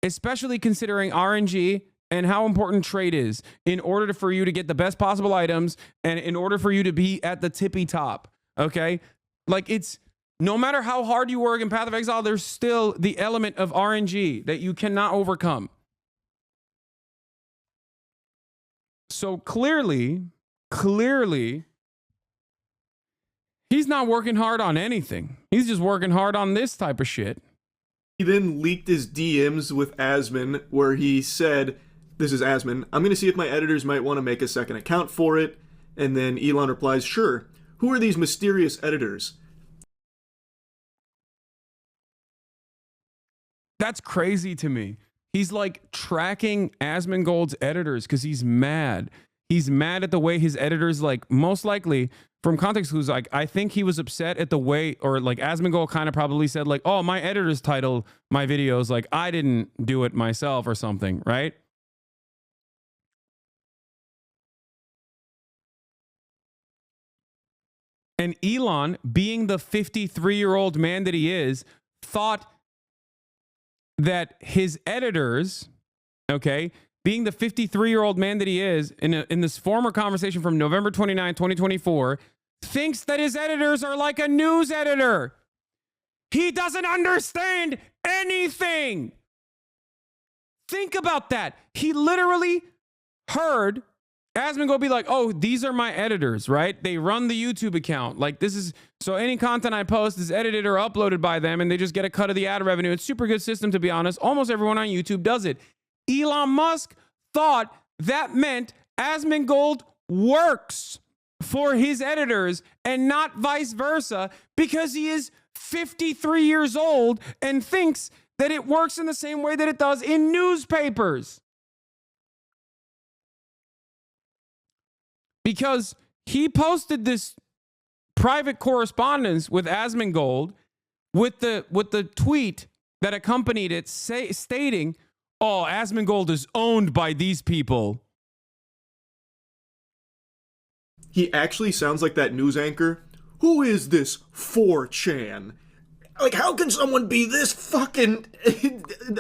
especially considering RNG and how important trade is in order for you to get the best possible items and in order for you to be at the tippy top. Okay? Like, it's no matter how hard you work in Path of Exile, there's still the element of RNG that you cannot overcome. So clearly, he's not working hard on anything. He's just working hard on this type of shit. He then leaked his DMs with Asmon, where he said, this is Asmon, I'm going to see if my editors might want to make a second account for it. And then Elon replies, sure. Who are these mysterious editors? That's crazy to me. He's like tracking Asmongold's editors because he's mad. He's mad at the way his editors, like, most likely, from context, who's like, I think he was upset at the way, or like Asmongold kind of probably said like, oh, my editors title my videos like I didn't do it myself or something, right? And Elon, being the 53-year-old man that he is, thought that his editors, okay, being the 53-year-old man that he is, in this former conversation from November 29, 2024, thinks that his editors are like a news editor. He doesn't understand anything. Think about that. He literally heard Asmongold be like, oh, these are my editors, right? They run the YouTube account. Like, this is, so any content I post is edited or uploaded by them, and they just get a cut of the ad revenue. It's a super good system, to be honest. Almost everyone on YouTube does it. Elon Musk thought that meant Asmongold works for his editors and not vice versa, because he is 53 years old and thinks that it works in the same way that it does in newspapers. Because he posted this private correspondence with Asmongold with the tweet that accompanied it stating, oh, Asmongold is owned by these people. He actually sounds like that news anchor. Who is this 4chan? Like, how can someone be this fucking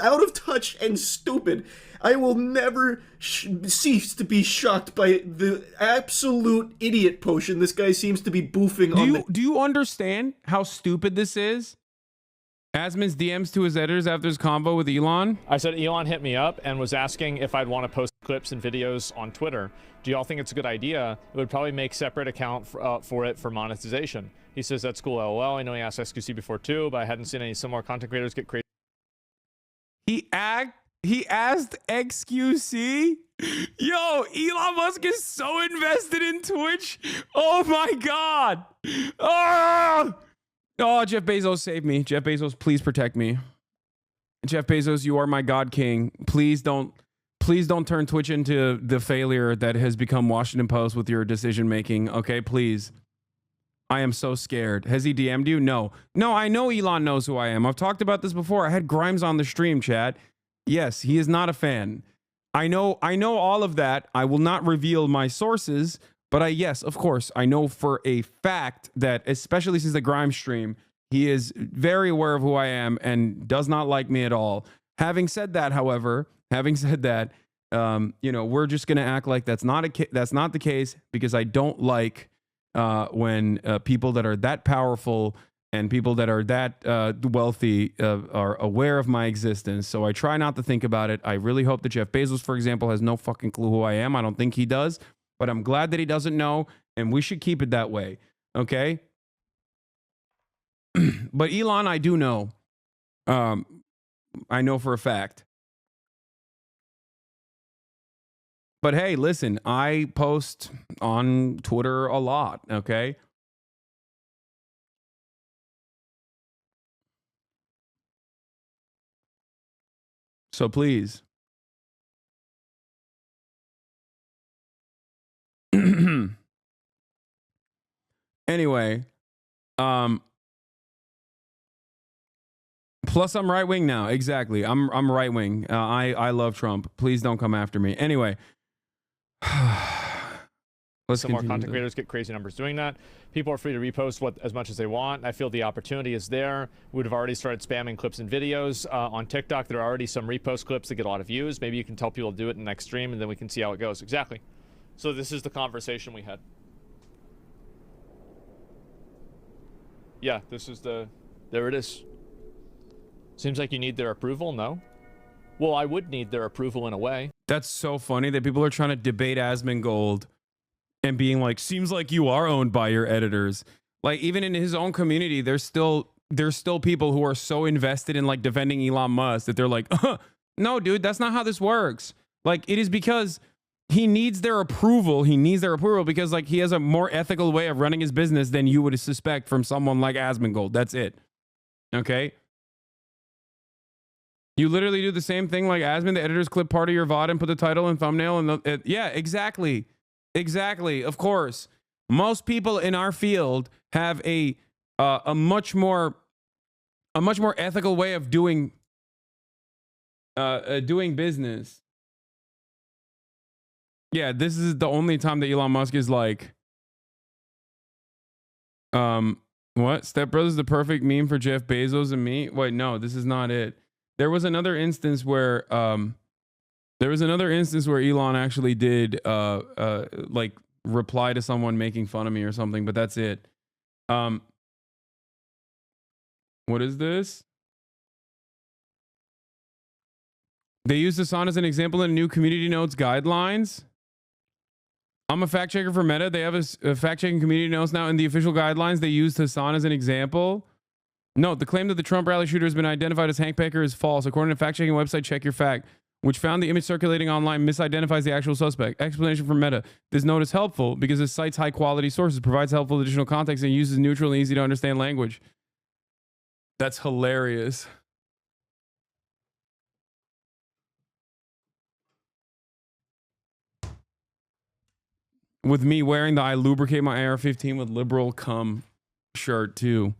out of touch and stupid? I will never cease to be shocked by the absolute idiot potion this guy seems to be boofing Do you understand how stupid this is? Asmon's DMs to his editors after his convo with Elon. I said Elon hit me up and was asking if I'd want to post clips and videos on Twitter. Do y'all think it's a good idea? It would probably make separate account for it for monetization. He says that's cool, lol. I know he asked XQC before too, but I hadn't seen any similar content creators get crazy. He asked XQC? Yo, Elon Musk is so invested in Twitch. Oh my God. Oh, Jeff Bezos, save me. Jeff Bezos, please protect me. Jeff Bezos, you are my God King. Please don't turn Twitch into the failure that has become Washington Post with your decision making. Okay, please. I am so scared. Has he DM'd you? No. No, I know Elon knows who I am. I've talked about this before. I had Grimes on the stream, chat. Yes, he is not a fan. I know all of that. I will not reveal my sources, but yes, of course, I know for a fact that, especially since the Grimes stream, he is very aware of who I am and does not like me at all. Having said that, however, we're just gonna act like that's not the case, because I don't like when people that are that powerful and people that are that wealthy are aware of my existence. So I try not to think about it. I really hope that Jeff Bezos, for example, has no fucking clue who I am. I don't think he does, but I'm glad that he doesn't know, and we should keep it that way. Okay? But Elon, I do know. I know for a fact. But hey, listen, I post on Twitter a lot, okay? So please. Anyway, plus I'm right wing now. Exactly. I'm right wing. I love Trump. Please don't come after me. Anyway, Some more content creators get crazy numbers doing that. People are free to repost as much as they want. I feel the opportunity is there. We would have already started spamming clips and videos on TikTok. There are already some repost clips that get a lot of views. Maybe you can tell people to do it in the next stream, and then we can see how it goes. Exactly. So this is the conversation we had. Yeah, this is there it is. Seems like you need their approval, no? Well, I would need their approval in a way. That's so funny that people are trying to debate Asmongold and being like, seems like you are owned by your editors. Like, even in his own community, there's still people who are so invested in like defending Elon Musk that they're like, no, dude, that's not how this works. Like, it is because he needs their approval. He needs their approval because like he has a more ethical way of running his business than you would suspect from someone like Asmongold. That's it. Okay. You literally do the same thing like Asmon. The editors clip part of your VOD and put the title and thumbnail and yeah, exactly. Exactly. Of course. Most people in our field have a much more ethical way of doing business. Yeah, this is the only time that Elon Musk is like, what? Step Brothers the perfect meme for Jeff Bezos and me? Wait, no, this is not it. There was another instance where Elon actually did like reply to someone making fun of me or something, but that's it. What is this? They use Hasan as an example in new community notes guidelines. I'm a fact checker for Meta. They have a fact checking community notes now in the official guidelines. They used Hasan as an example. Note, the claim that the Trump rally shooter has been identified as Hank Piker is false. According to fact checking website Check Your Fact, which found the image circulating online misidentifies the actual suspect. Explanation from Meta. This note is helpful because it cites high quality sources, provides helpful additional context, and uses neutral and easy to understand language. That's hilarious. With me wearing the I lubricate my AR-15 with liberal cum shirt too.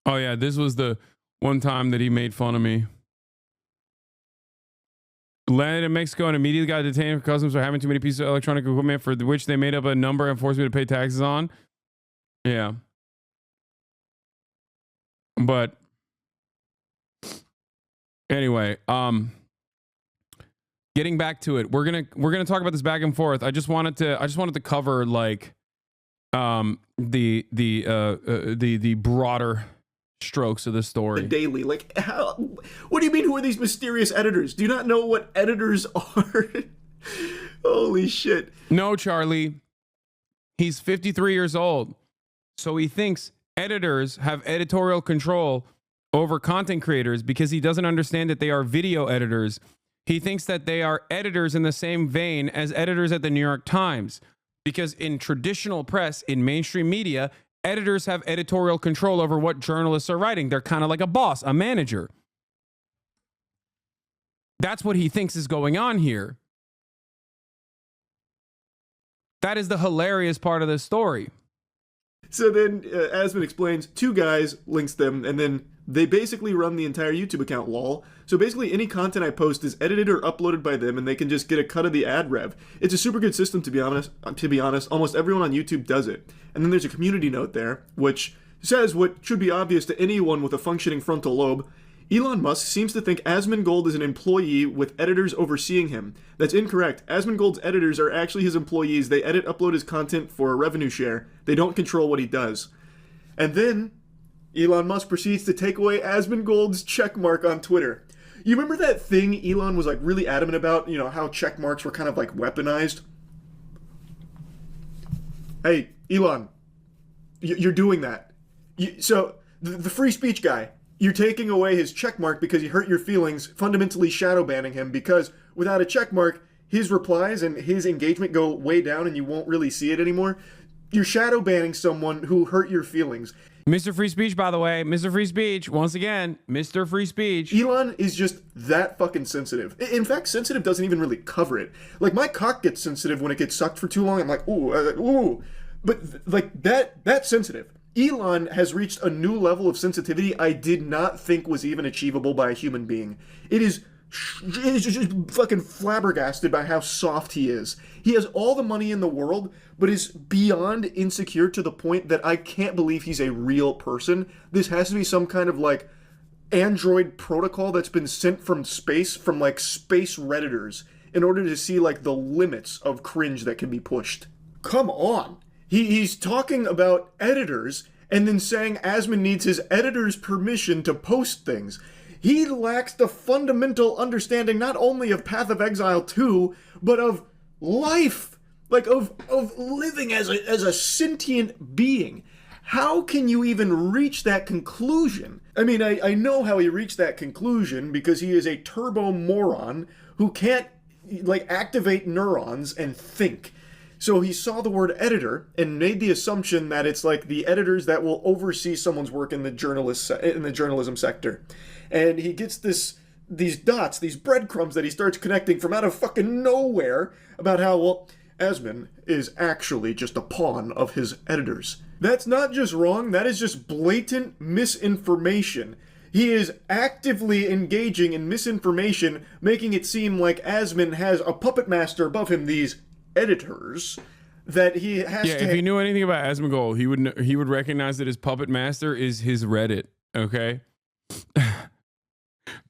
Oh yeah, this was the one time that he made fun of me. Landed in Mexico and immediately got detained for customs for having too many pieces of electronic equipment for which they made up a number and forced me to pay taxes on. Yeah. But anyway, getting back to it, we're gonna talk about this back and forth. I just wanted to cover like the broader strokes of the story. The Daily. Like, how? What do you mean, who are these mysterious editors? Do you not know what editors are? Holy shit. No, Charlie. He's 53 years old. So he thinks editors have editorial control over content creators because he doesn't understand that they are video editors. He thinks that they are editors in the same vein as editors at the New York Times. Because in traditional press, in mainstream media, editors have editorial control over what journalists are writing. They're kind of like a boss, a manager. That's what he thinks is going on here. That is the hilarious part of this story. So then Asmon explains, two guys, links them, and then they basically run the entire YouTube account, lol. So basically any content I post is edited or uploaded by them, and they can just get a cut of the ad rev. It's a super good system, to be honest. Almost everyone on YouTube does it. And then there's a community note there, which says what should be obvious to anyone with a functioning frontal lobe. Elon Musk seems to think Asmongold is an employee with editors overseeing him. That's incorrect. Asmongold's editors are actually his employees. They edit, upload his content for a revenue share. They don't control what he does. And then Elon Musk proceeds to take away Asmongold's checkmark on Twitter. You remember that thing Elon was like really adamant about, you know, how checkmarks were kind of like weaponized? Hey, Elon, you're doing that. So the free speech guy, you're taking away his checkmark because he hurt your feelings, fundamentally shadow banning him, because without a checkmark, his replies and his engagement go way down and you won't really see it anymore. You're shadow banning someone who hurt your feelings. Mr. Free Speech, by the way, Mr. Free Speech, once again, Mr. Free Speech. Elon is just that fucking sensitive. In fact, sensitive doesn't even really cover it. Like, my cock gets sensitive when it gets sucked for too long. I'm like, ooh, ooh. But, like, that's sensitive. Elon has reached a new level of sensitivity I did not think was even achievable by a human being. It is just fucking flabbergasted by how soft he is. He has all the money in the world, but is beyond insecure to the point that I can't believe he's a real person. This has to be some kind of, like, android protocol that's been sent from space, from, like, space Redditors, in order to see, like, the limits of cringe that can be pushed. Come on! He's talking about editors and then saying Asmon needs his editor's permission to post things. He lacks the fundamental understanding not only of Path of Exile 2, but of life. Like, of living as a sentient being. How can you even reach that conclusion? I mean, I know how he reached that conclusion because he is a turbo moron who can't, like, activate neurons and think. So he saw the word editor and made the assumption that it's like the editors that will oversee someone's work in the journalism sector. And he gets these dots, these breadcrumbs that he starts connecting from out of fucking nowhere about how, well, Asmon is actually just a pawn of his editors. That's not just wrong, that is just blatant misinformation. He is actively engaging in misinformation, making it seem like Asmon has a puppet master above him, these editors, that he has to... Yeah, if he knew anything about Asmongold, he would recognize that his puppet master is his Reddit, okay?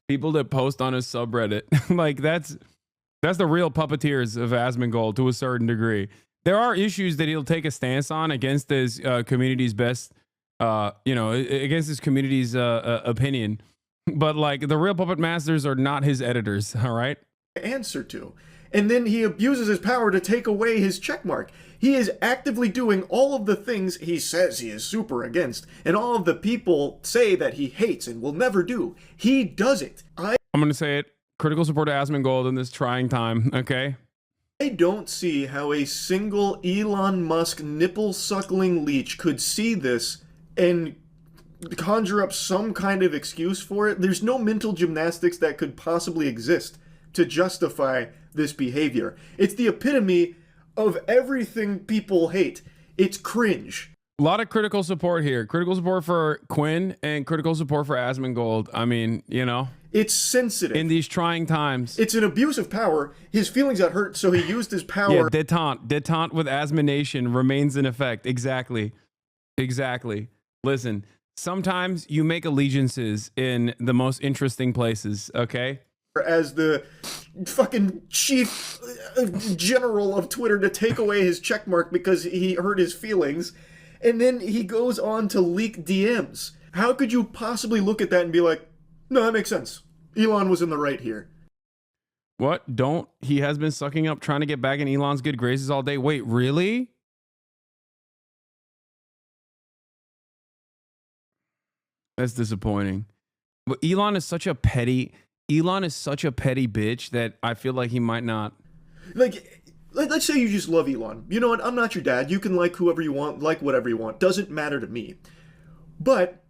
People that post on his subreddit. Like, that's the real puppeteers of Asmongold to a certain degree. There are issues that he'll take a stance on against his community's best, against his community's opinion. But, like, the real puppet masters are not his editors, all right? Answer to. And then he abuses his power to take away his checkmark. He is actively doing all of the things he says he is super against, and all of the people say that he hates and will never do. He does it. I'm going to say it. Critical support to Asmongold in this trying time, okay? I don't see how a single Elon Musk nipple-suckling leech could see this and conjure up some kind of excuse for it. There's no mental gymnastics that could possibly exist to justify this behavior. It's the epitome of everything people hate. It's cringe. A lot of critical support here. Critical support for Quinn and critical support for Asmongold. I mean, you know. It's sensitive. In these trying times. It's an abuse of power. His feelings got hurt, so he used his power. Yeah, detente with Asmonation remains in effect. Exactly. Listen, sometimes you make allegiances in the most interesting places, okay? As the fucking chief general of Twitter to take away his checkmark because he hurt his feelings, and then he goes on to leak DMs. How could you possibly look at that and be like, no, that makes sense. Elon was in the right here. What? He has been sucking up trying to get back in Elon's good graces all day. Wait, really? That's disappointing. But Elon is such a petty bitch that I feel like he might not. Like, let's say you just love Elon. You know what? I'm not your dad. You can like whoever you want, like whatever you want. Doesn't matter to me. But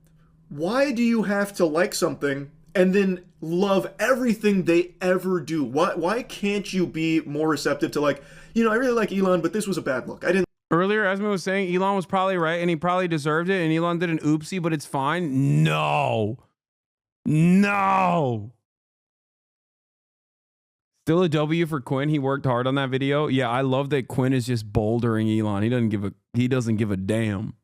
why do you have to like something and then love everything they ever do? Why can't you be more receptive to, like, you know, I really like Elon, but this was a bad look. I didn't. Earlier, Asma was saying Elon was probably right and he probably deserved it and Elon did an oopsie, but it's fine. No. Still a W for Quinn. He worked hard on that video. Yeah, I love that Quinn is just bouldering Elon. He doesn't give a damn.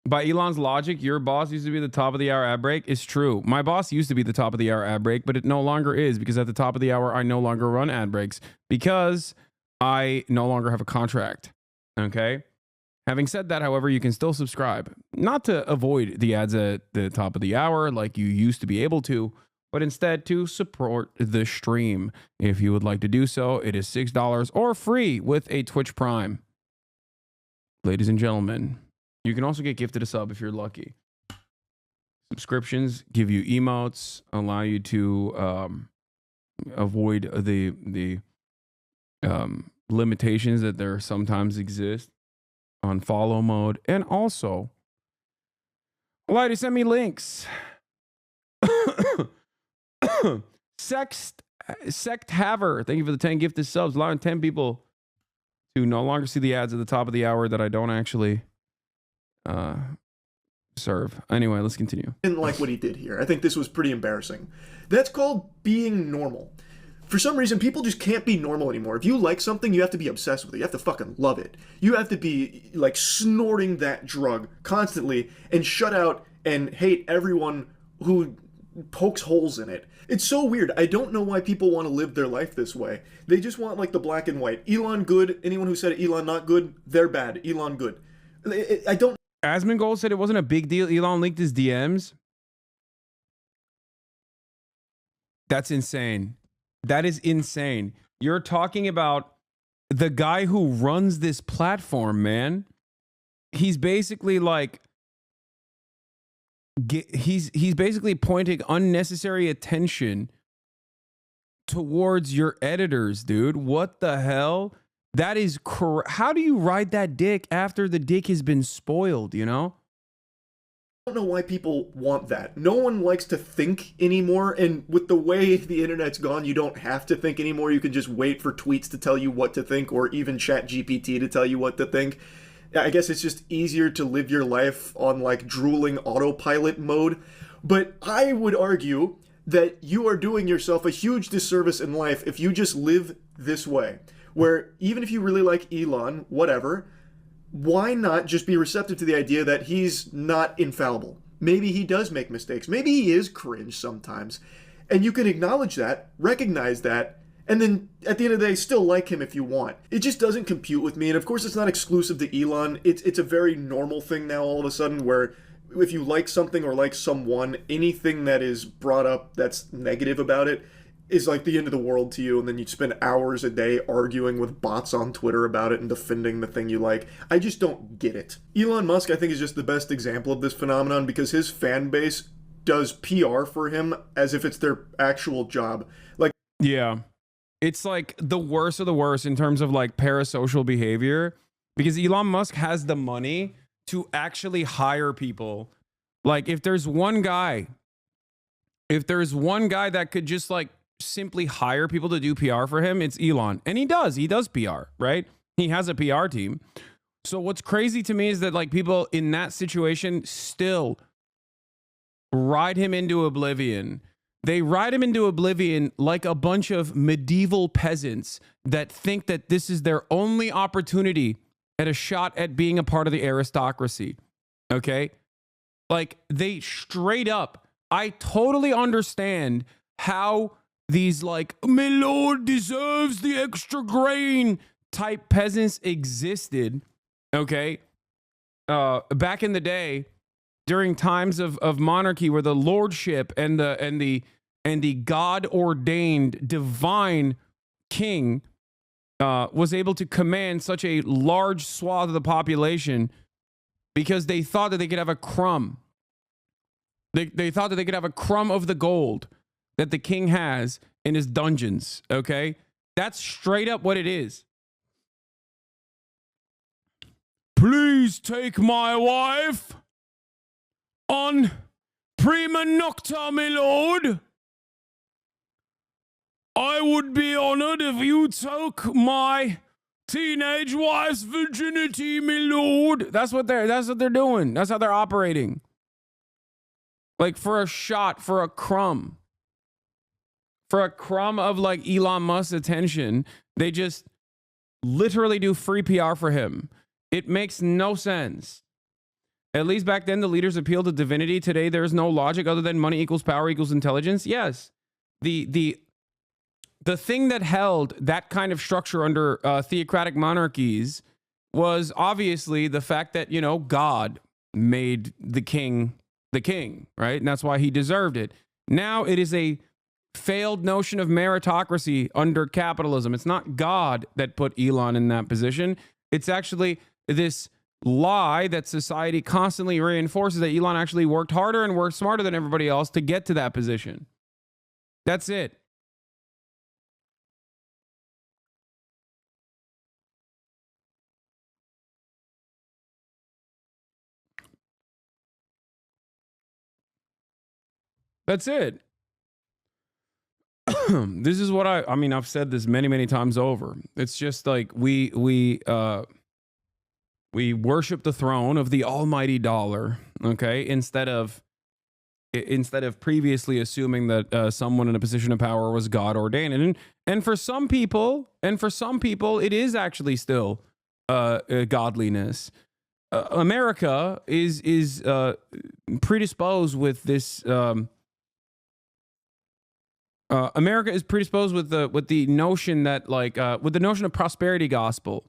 By Elon's logic, your boss used to be the top of the hour ad break. It's true. My boss used to be the top of the hour ad break, but it no longer is because at the top of the hour, I no longer run ad breaks because I no longer have a contract. Okay. Having said that, however, you can still subscribe, not to avoid the ads at the top of the hour like you used to be able to, but instead to support the stream. If you would like to do so, it is $6 or free with a Twitch Prime. Ladies and gentlemen, you can also get gifted a sub if you're lucky. Subscriptions give you emotes, allow you to avoid the limitations that there sometimes exist on follow mode, and also allow you to send me links. Sect Haver, thank you for the 10 gifted subs, allowing 10 people to no longer see the ads at the top of the hour that I don't actually serve. Anyway, let's continue. Didn't like what he did here. I think this was pretty embarrassing. That's called being normal. For some reason, people just can't be normal anymore. If you like something, you have to be obsessed with it. You have to fucking love it. You have to be like snorting that drug constantly and shut out and hate everyone who pokes holes in it. It's so weird. I don't know why people want to live their life this way. They just want like the black and white. Elon good. Anyone who said Elon not good, they're bad. Elon good. I don't. Asmongold said it wasn't a big deal. Elon leaked his DMs. That's insane. That is insane. You're talking about the guy who runs this platform, man. He's basically like, he's basically pointing unnecessary attention towards your editors, dude. What the hell? That is how do you ride that dick after the dick has been spoiled, you know? I don't know why people want that. No one likes to think anymore, and with the way the internet's gone, you don't have to think anymore. You can just wait for tweets to tell you what to think, or even chat GPT to tell you what to think. I guess it's just easier to live your life on like drooling autopilot mode. But I would argue that you are doing yourself a huge disservice in life if you just live this way, where even if you really like Elon, whatever, why not just be receptive to the idea that he's not infallible? Maybe he does make mistakes. Maybe he is cringe sometimes. And you can acknowledge that, recognize that, and then at the end of the day, still like him if you want. It just doesn't compute with me. And of course, it's not exclusive to Elon. It's a very normal thing now all of a sudden where if you like something or like someone, anything that is brought up that's negative about it is like the end of the world to you, and then you spend hours a day arguing with bots on Twitter about it and defending the thing you like. I just don't get it. Elon Musk, I think, is just the best example of this phenomenon because his fan base does PR for him as if it's their actual job. Like, yeah, it's like the worst of the worst in terms of like parasocial behavior because Elon Musk has the money to actually hire people. Like if there's one guy that could just like simply hire people to do PR for him, it's Elon. And he does PR, right? He has a PR team. So what's crazy to me is that like people in that situation still ride him into oblivion. They ride him into oblivion like a bunch of medieval peasants that think that this is their only opportunity at a shot at being a part of the aristocracy. Okay? Like they straight up, I totally understand how these like, my lord deserves the extra grain type peasants existed. Okay? Back in the day, during times of monarchy where the lordship and the God-ordained divine king was able to command such a large swath of the population because they thought that they could have a crumb. They thought that they could have a crumb of the gold that the king has in his dungeons, okay? That's straight up what it is. Please take my wife on prima nocta, my lord. I would be honored if you took my teenage wife's virginity, my lord. That's what they're doing. That's how they're operating. Like for a shot, for a crumb. For a crumb of like Elon Musk's attention, they just literally do free PR for him. It makes no sense. At least back then, the leaders appealed to divinity. Today, there is no logic other than money equals power equals intelligence. Yes, the thing that held that kind of structure under theocratic monarchies was obviously the fact that, you know, God made the king, right? And that's why he deserved it. Now it is a failed notion of meritocracy under capitalism. It's not God that put Elon in that position. It's actually this lie that society constantly reinforces that Elon actually worked harder and worked smarter than everybody else to get to that position. That's it. That's it. This is what I mean, I've said this many times over. It's just like we worship the throne of the almighty dollar, okay? Instead of previously assuming that someone in a position of power was God ordained. And for some people, it is actually still godliness. America is predisposed with this. America is predisposed with the notion that with the notion of prosperity gospel,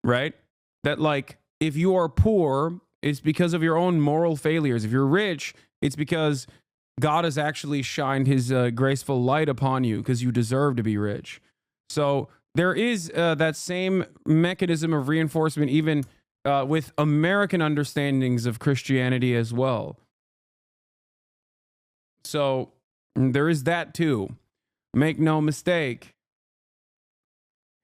right? That like if you are poor, it's because of your own moral failures. If you're rich, it's because God has actually shined his graceful light upon you because you deserve to be rich. So there is that same mechanism of reinforcement even with American understandings of Christianity as well. So there is that too. Make no mistake.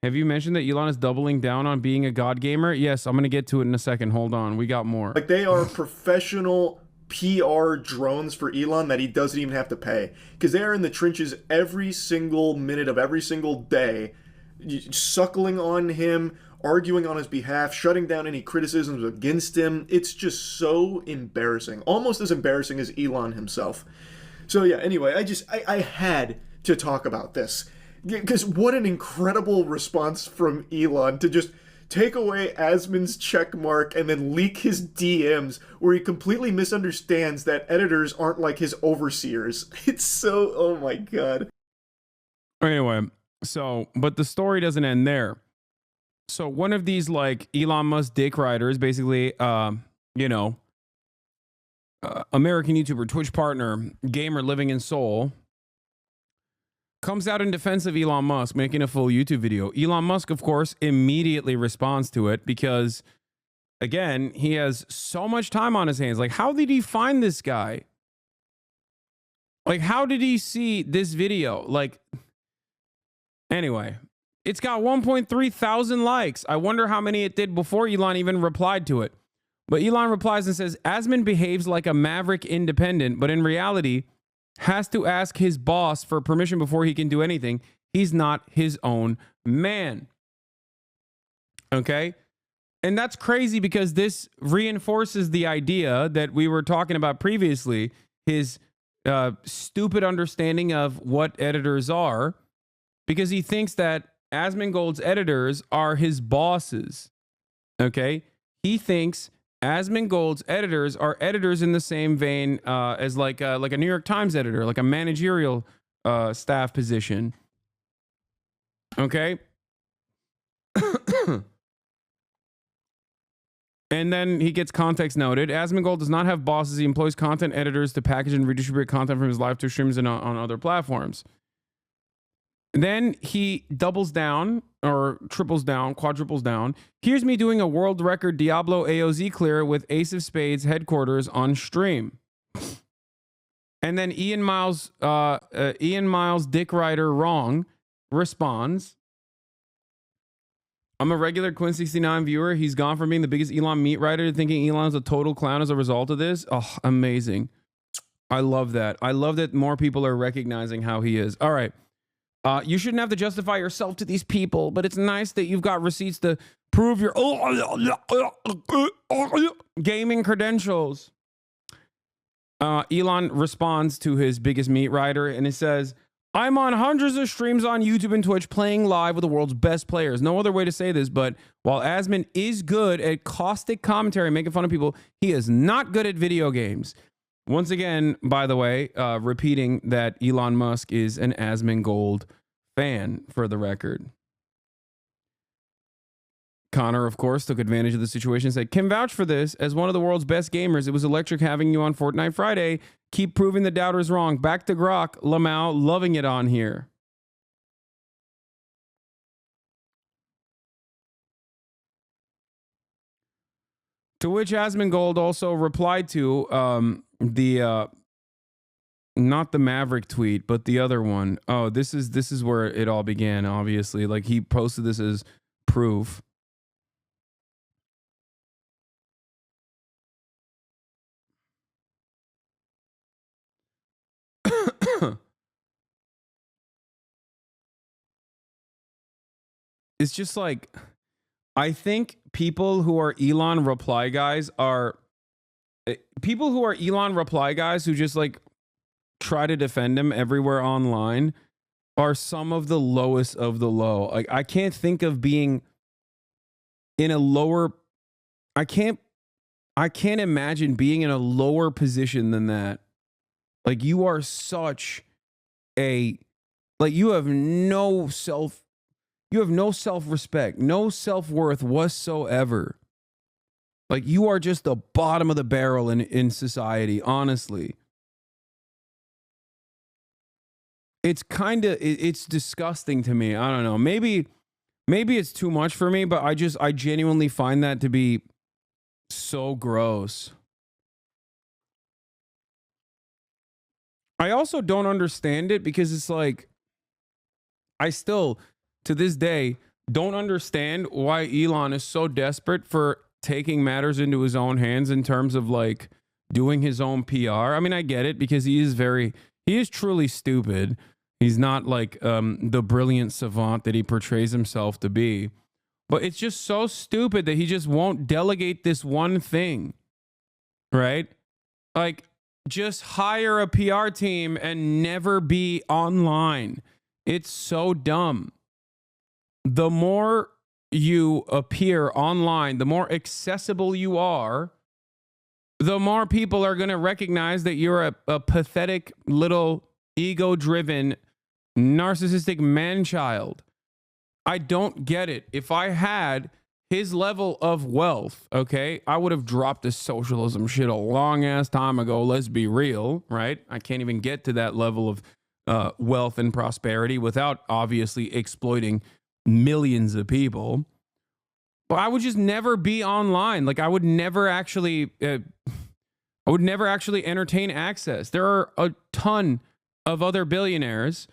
Have you mentioned that Elon is doubling down on being a God gamer? Yes, I'm going to get to it in a second. Hold on. We got more. Like they are professional PR drones for Elon that he doesn't even have to pay. Because they are in the trenches every single minute of every single day, suckling on him, arguing on his behalf, shutting down any criticisms against him. It's just so embarrassing. Almost as embarrassing as Elon himself. So yeah, anyway, I had to talk about this. Because what an incredible response from Elon to just take away Asmon's check mark and then leak his DMs where he completely misunderstands that editors aren't like his overseers. It's so, oh my God. Anyway, so, but the story doesn't end there. So one of these like Elon Musk dick riders, basically, American YouTuber, Twitch partner, gamer living in Seoul, comes out in defense of Elon Musk, making a full YouTube video. Elon Musk, of course, immediately responds to it because, again, he has so much time on his hands. Like, how did he find this guy? Like, how did he see this video? Like, anyway, it's got 1.3 thousand likes. I wonder how many it did before Elon even replied to it. But Elon replies and says, Asmon behaves like a maverick independent, but in reality, has to ask his boss for permission before he can do anything. He's not his own man. Okay? And that's crazy because this reinforces the idea that we were talking about previously, his stupid understanding of what editors are, because he thinks that Asmongold's editors are his bosses. Okay? He thinks Asmongold's editors are editors in the same vein as like a New York Times editor, like a managerial staff position. Okay? And then he gets context noted. Asmongold does not have bosses. He employs content editors to package and redistribute content from his live to streams and on other platforms. Then he doubles down or triples down, quadruples down. Here's me doing a world record Diablo AOZ clear with Ace of Spades headquarters on stream. And then Ian Miles, Dick Rider Wrong responds, I'm a regular Quinn69 viewer. He's gone from being the biggest Elon meat writer to thinking Elon's a total clown as a result of this. Oh, amazing. I love that. I love that more people are recognizing how he is. All right. You shouldn't have to justify yourself to these people, but it's nice that you've got receipts to prove your gaming credentials. Elon responds to his biggest meat writer and it says, I'm on hundreds of streams on YouTube and Twitch playing live with the world's best players. No other way to say this, but while Asmon is good at caustic commentary, making fun of people, he is not good at video games. Once again, by the way, repeating that Elon Musk is an Asmongold fan for the record. Connor, of course, took advantage of the situation and said, can vouch for this. As one of the world's best gamers, it was electric having you on Fortnite Friday. Keep proving the doubters wrong. Back to Grok. Lamau, loving it on here. To which Asmongold also replied to not the Maverick tweet, but the other one. Oh, this is where it all began, obviously. Like, he posted this as proof. It's just like, I think people who are Elon reply guys who just like try to defend him everywhere online are some of the lowest of the low. Like, I can't think of being in a lower, I can't imagine being in a lower position than that. Like, you are such a, like, you have no self-respect, no self-worth whatsoever. Like, you are just the bottom of the barrel in society, honestly. It's it's disgusting to me. I don't know. Maybe it's too much for me, but I genuinely find that to be so gross. I also don't understand it because it's like, I still, to this day, don't understand why Elon is so desperate for taking matters into his own hands in terms of like doing his own PR. I mean, I get it because he is truly stupid. He's not like the brilliant savant that he portrays himself to be. But it's just so stupid that he just won't delegate this one thing, right? Like, just hire a PR team and never be online. It's so dumb. The more you appear online, the more accessible you are, the more people are going to recognize that you're a pathetic little ego-driven, narcissistic man-child. I don't get it. If I had his level of wealth, okay, I would have dropped the socialism shit a long ass time ago. Let's be real, right? I can't even get to that level of wealth and prosperity without obviously exploiting millions of people. But I would just never be online. Like, I would never actually entertain access. There are a ton of other billionaires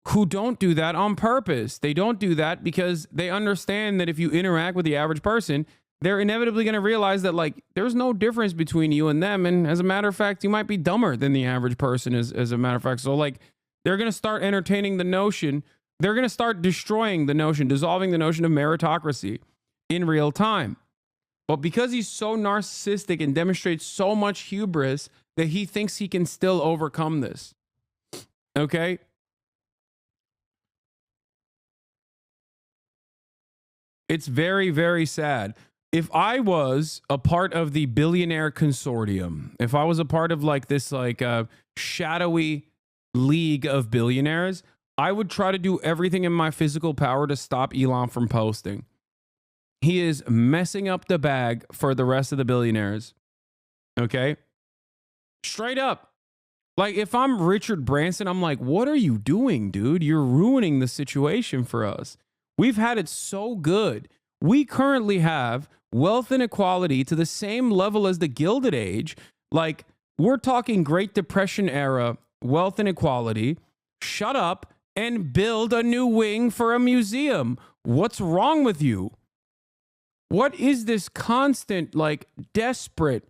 who don't do that on purpose. They don't do that because they understand that if you interact with the average person, they're inevitably going to realize that, like, there's no difference between you and them. And as a matter of fact, you might be dumber than the average person as a matter of fact. So, like, they're going to start entertaining the notion. They're going to start destroying the notion, dissolving the notion of meritocracy. in real time. But because he's so narcissistic and demonstrates so much hubris that he thinks he can still overcome this. Okay? It's very, very sad. If I was a part of the billionaire consortium, if I was a part of like this like shadowy league of billionaires, I would try to do everything in my physical power to stop Elon from posting. He is messing up the bag for the rest of the billionaires. Okay? Straight up. Like, if I'm Richard Branson, I'm like, what are you doing, dude? You're ruining the situation for us. We've had it so good. We currently have wealth inequality to the same level as the Gilded Age. Like, we're talking Great Depression era wealth inequality. Shut up and build a new wing for a museum. What's wrong with you? What is this constant, like, desperate,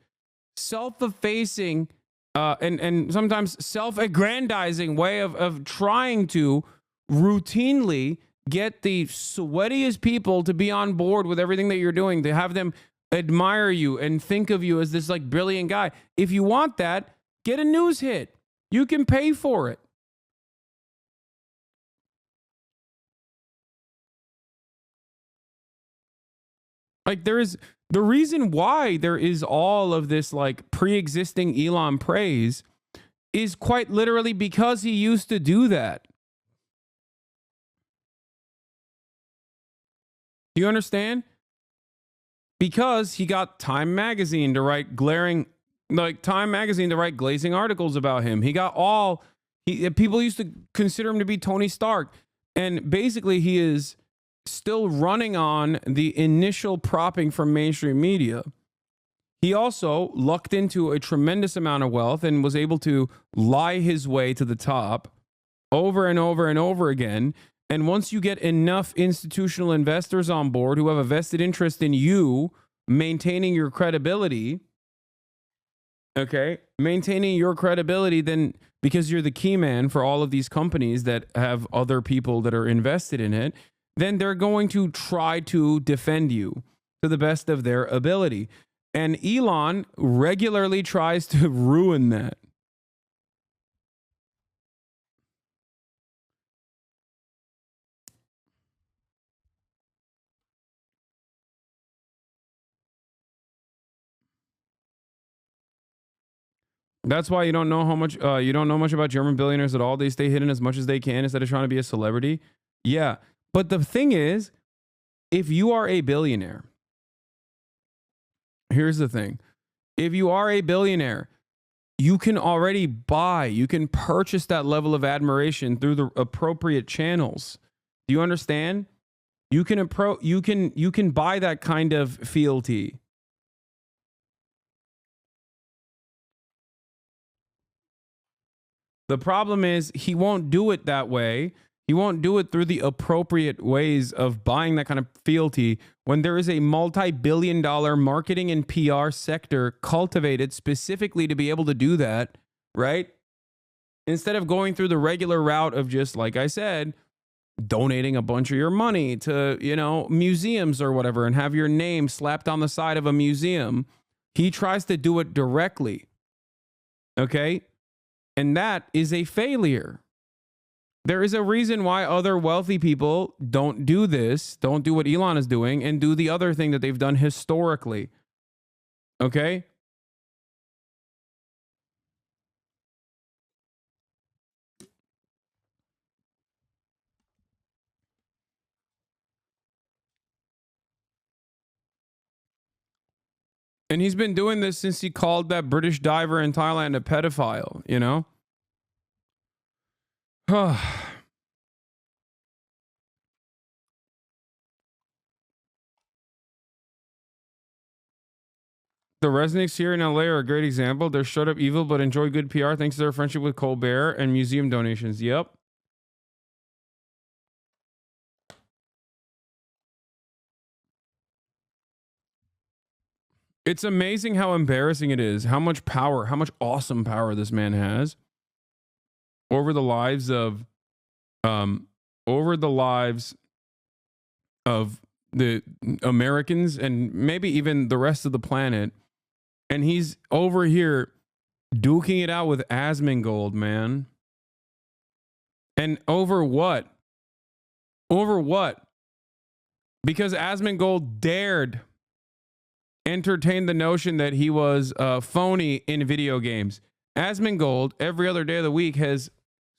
self-effacing, and sometimes self-aggrandizing way of trying to routinely get the sweatiest people to be on board with everything that you're doing, to have them admire you and think of you as this like brilliant guy? If you want that, get a news hit. You can pay for it. Like, there is the reason why there is all of this like pre-existing Elon praise is quite literally because he used to do that. Do you understand? Because he got Time Magazine to write glazing articles about him. He got people used to consider him to be Tony Stark. And basically he is still running on the initial propping from mainstream media. He also lucked into a tremendous amount of wealth and was able to lie his way to the top over and over and over again. And once you get enough institutional investors on board who have a vested interest in you maintaining your credibility, maintaining your credibility, then because you're the key man for all of these companies that have other people that are invested in it, then they're going to try to defend you to the best of their ability. And Elon regularly tries to ruin that. That's why you don't know much about German billionaires at all. They stay hidden as much as they can instead of trying to be a celebrity. Yeah. But the thing is, if you are a billionaire, here's the thing. If you are a billionaire, you can purchase that level of admiration through the appropriate channels. Do you understand? You can buy that kind of fealty. The problem is he won't do it that way. He won't do it through the appropriate ways of buying that kind of fealty when there is a multi-billion-dollar marketing and PR sector cultivated specifically to be able to do that, right? Instead of going through the regular route of just, like I said, donating a bunch of your money to, museums or whatever and have your name slapped on the side of a museum, he tries to do it directly. Okay? And that is a failure. There is a reason why other wealthy people don't do this, don't do what Elon is doing, and do the other thing that they've done historically. Okay? And he's been doing this since he called that British diver in Thailand a pedophile, The Resnicks here in LA are a great example. They're shut up evil but enjoy good PR thanks to their friendship with Colbert and museum donations. Yep. It's amazing how embarrassing it is, how much power, how much awesome power this man has over the lives of the Americans and maybe even the rest of the planet. And he's over here duking it out with Asmongold, man. And over what? Over what? Because Asmongold dared entertain the notion that he was phony in video games. Asmongold, every other day of the week, has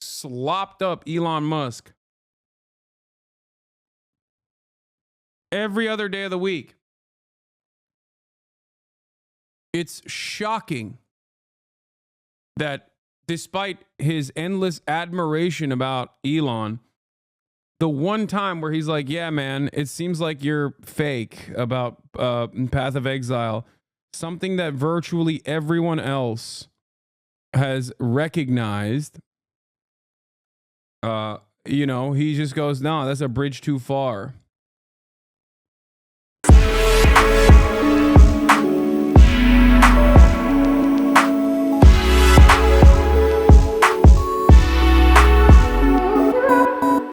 slopped up Elon Musk. Every other day of the week. It's shocking that despite his endless admiration about Elon, the one time where he's like, yeah, man, it seems like you're fake about Path of Exile, something that virtually everyone else has recognized, he just goes, no, that's a bridge too far.